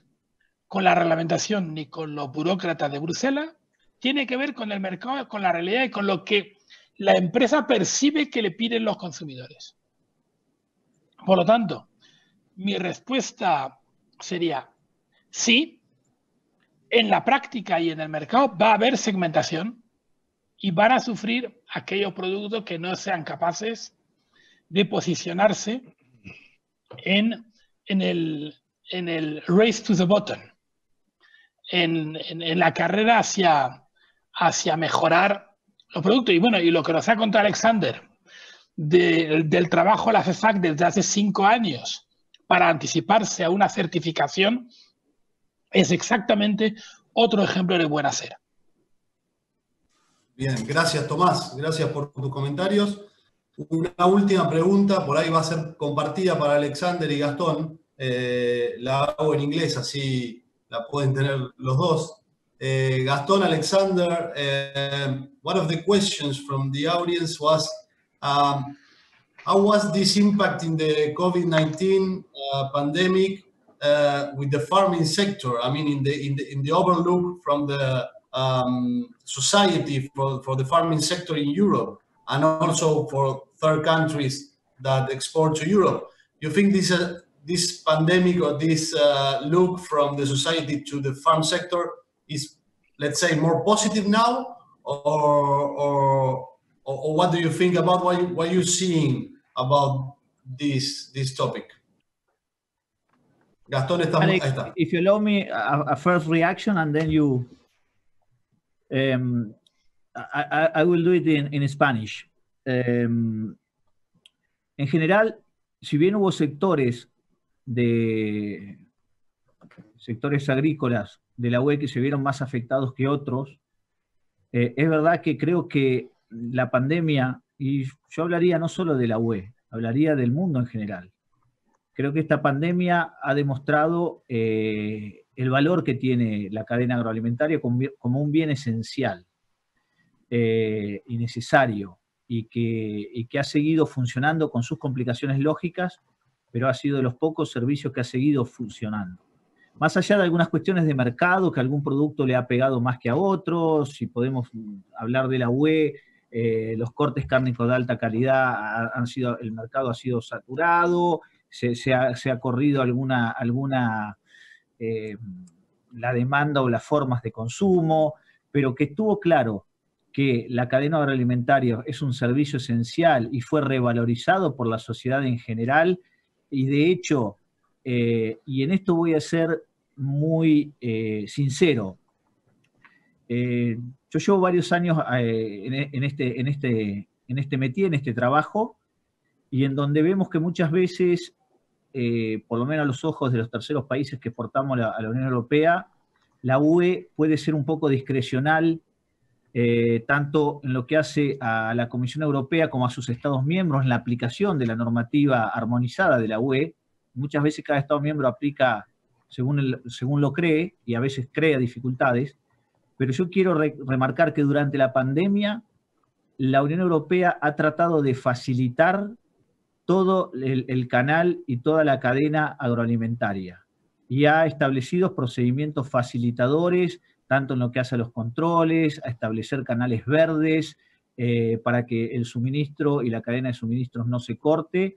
con la reglamentación ni con los burócratas de Bruselas, tiene que ver con el mercado, con la realidad y con lo que la empresa percibe que le piden los consumidores. Por lo tanto, mi respuesta sería sí, en la práctica y en el mercado va a haber segmentación y van a sufrir aquellos productos que no sean capaces de posicionarse en el race to the bottom, en la carrera hacia mejorar los productos. Y bueno, y lo que nos ha contado Alexander del trabajo de la FEFAC desde hace 5 años para anticiparse a una certificación es exactamente otro ejemplo de buen hacer. Bien, gracias Tomás, gracias por tus comentarios. Una última pregunta, por ahí va a ser compartida para Alexander y Gastón. La hago en inglés, así la pueden tener los dos. Gastón, Alexander, one of the questions from the audience was, how was this impacting the COVID-19 pandemic with the farming sector? I mean, in the overlook from the society for the farming sector in Europe, and also for third countries that export to Europe. You think this pandemic or this look from the society to the farm sector is, let's say, more positive now, or what do you think about what you're seeing about this topic? Gastón, Alex, ahí está. if you allow me a first reaction and then you, I will do it in Spanish. En general, si bien hubo sectores agrícolas de la UE que se vieron más afectados que otros, es verdad que creo que la pandemia, y yo hablaría no solo de la UE, hablaría del mundo en general. Creo que esta pandemia ha demostrado el valor que tiene la cadena agroalimentaria como un bien esencial y necesario, y que ha seguido funcionando con sus complicaciones lógicas, pero ha sido de los pocos servicios que ha seguido funcionando. Más allá de algunas cuestiones de mercado, que algún producto le ha pegado más que a otros, si podemos hablar de la UE, los cortes cárnicos de alta calidad el mercado ha sido saturado, se ha corrido la demanda o las formas de consumo, pero que estuvo claro que la cadena agroalimentaria es un servicio esencial y fue revalorizado por la sociedad en general, y de hecho, y en esto voy a ser muy sincero, yo llevo varios años en este métier, en este trabajo, y en donde vemos que muchas veces, por lo menos a los ojos de los terceros países que exportamos a la Unión Europea, la UE puede ser un poco discrecional, tanto en lo que hace a la Comisión Europea como a sus Estados miembros en la aplicación de la normativa armonizada de la UE. Muchas veces cada Estado miembro aplica según lo cree, y a veces crea dificultades, pero yo quiero remarcar que durante la pandemia la Unión Europea ha tratado de facilitar todo el canal y toda la cadena agroalimentaria y ha establecido procedimientos facilitadores, tanto en lo que hace a los controles, a establecer canales verdes para que el suministro y la cadena de suministros no se corte,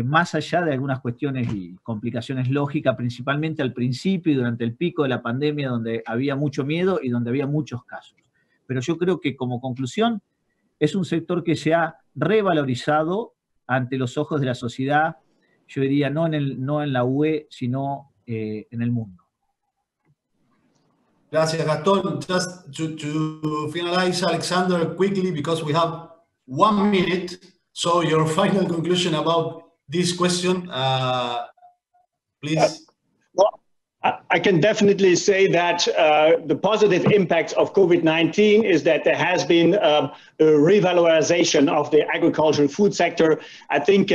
más allá de algunas cuestiones y complicaciones lógicas, principalmente al principio y durante el pico de la pandemia, donde había mucho miedo y donde había muchos casos. Pero yo creo que como conclusión, es un sector que se ha revalorizado ante los ojos de la sociedad, yo diría no en la UE, sino en el mundo. Gracias, Gastón. Just to finalize, Alexander, quickly, because we have 1 minute. So your final conclusion about this question, please. Well, I can definitely say that the positive impact of COVID-19 is that there has been a revalorization of the agricultural food sector. I think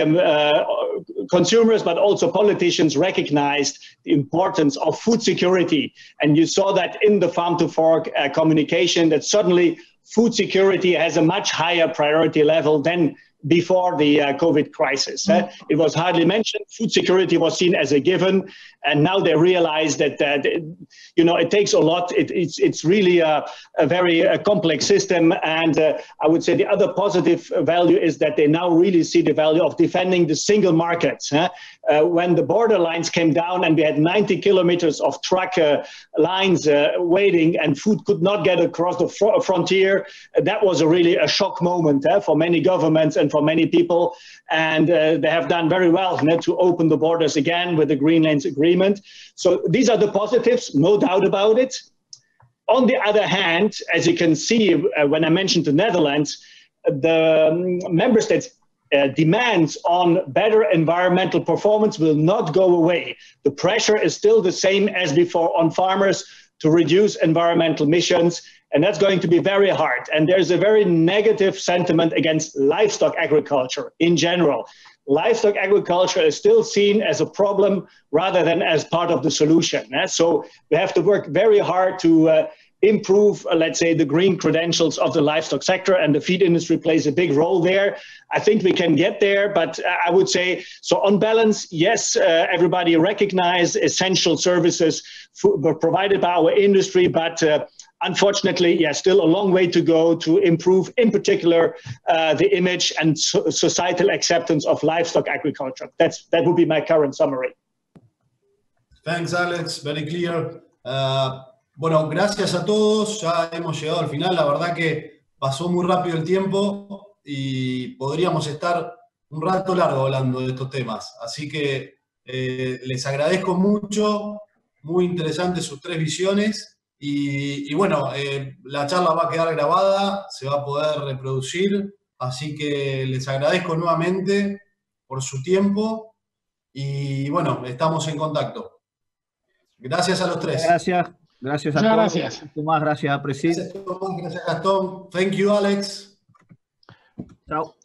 consumers, but also politicians, recognized the importance of food security. And you saw that in the Farm to Fork communication, that suddenly food security has a much higher priority level than before the COVID crisis. It was hardly mentioned. Food security was seen as a given, and now they realize that it takes a lot. It's really a very complex system, and I would say the other positive value is that they now really see the value of defending the single market. When the border lines came down and we had 90 kilometers of truck lines waiting and food could not get across the frontier, that was really a shock moment for many governments and for many people, and they have done very well to open the borders again with the Greenland Agreement. So these are the positives, no doubt about it. On the other hand, as you can see, when I mentioned the Netherlands, the member states' demands on better environmental performance will not go away. The pressure is still the same as before on farmers to reduce environmental emissions, and that's going to be very hard. And there's a very negative sentiment against livestock agriculture in general. Livestock agriculture is still seen as a problem rather than as part of the solution. So we have to work very hard to improve, let's say, the green credentials of the livestock sector, and the feed industry plays a big role there. I think we can get there, but I would say, so on balance, yes, everybody recognize essential services provided by our industry, but unfortunately, yeah, still a long way to go to improve, in particular, the image and societal acceptance of livestock agriculture. That would be my current summary. Thanks, Alex. Very clear. Bueno, gracias a todos. Ya hemos llegado al final. La verdad que pasó muy rápido el tiempo y podríamos estar un rato largo hablando de estos temas. Así que les agradezco mucho. Muy interesantes sus 3 visiones. Y bueno, la charla va a quedar grabada, se va a poder reproducir. Así que les agradezco nuevamente por su tiempo. Y bueno, estamos en contacto. Gracias a los 3. Gracias. Gracias a todos. Gracias. Tomás, gracias a Presid. Gracias, Tomás. Gracias, Gastón. Thank you, Alex. Chao.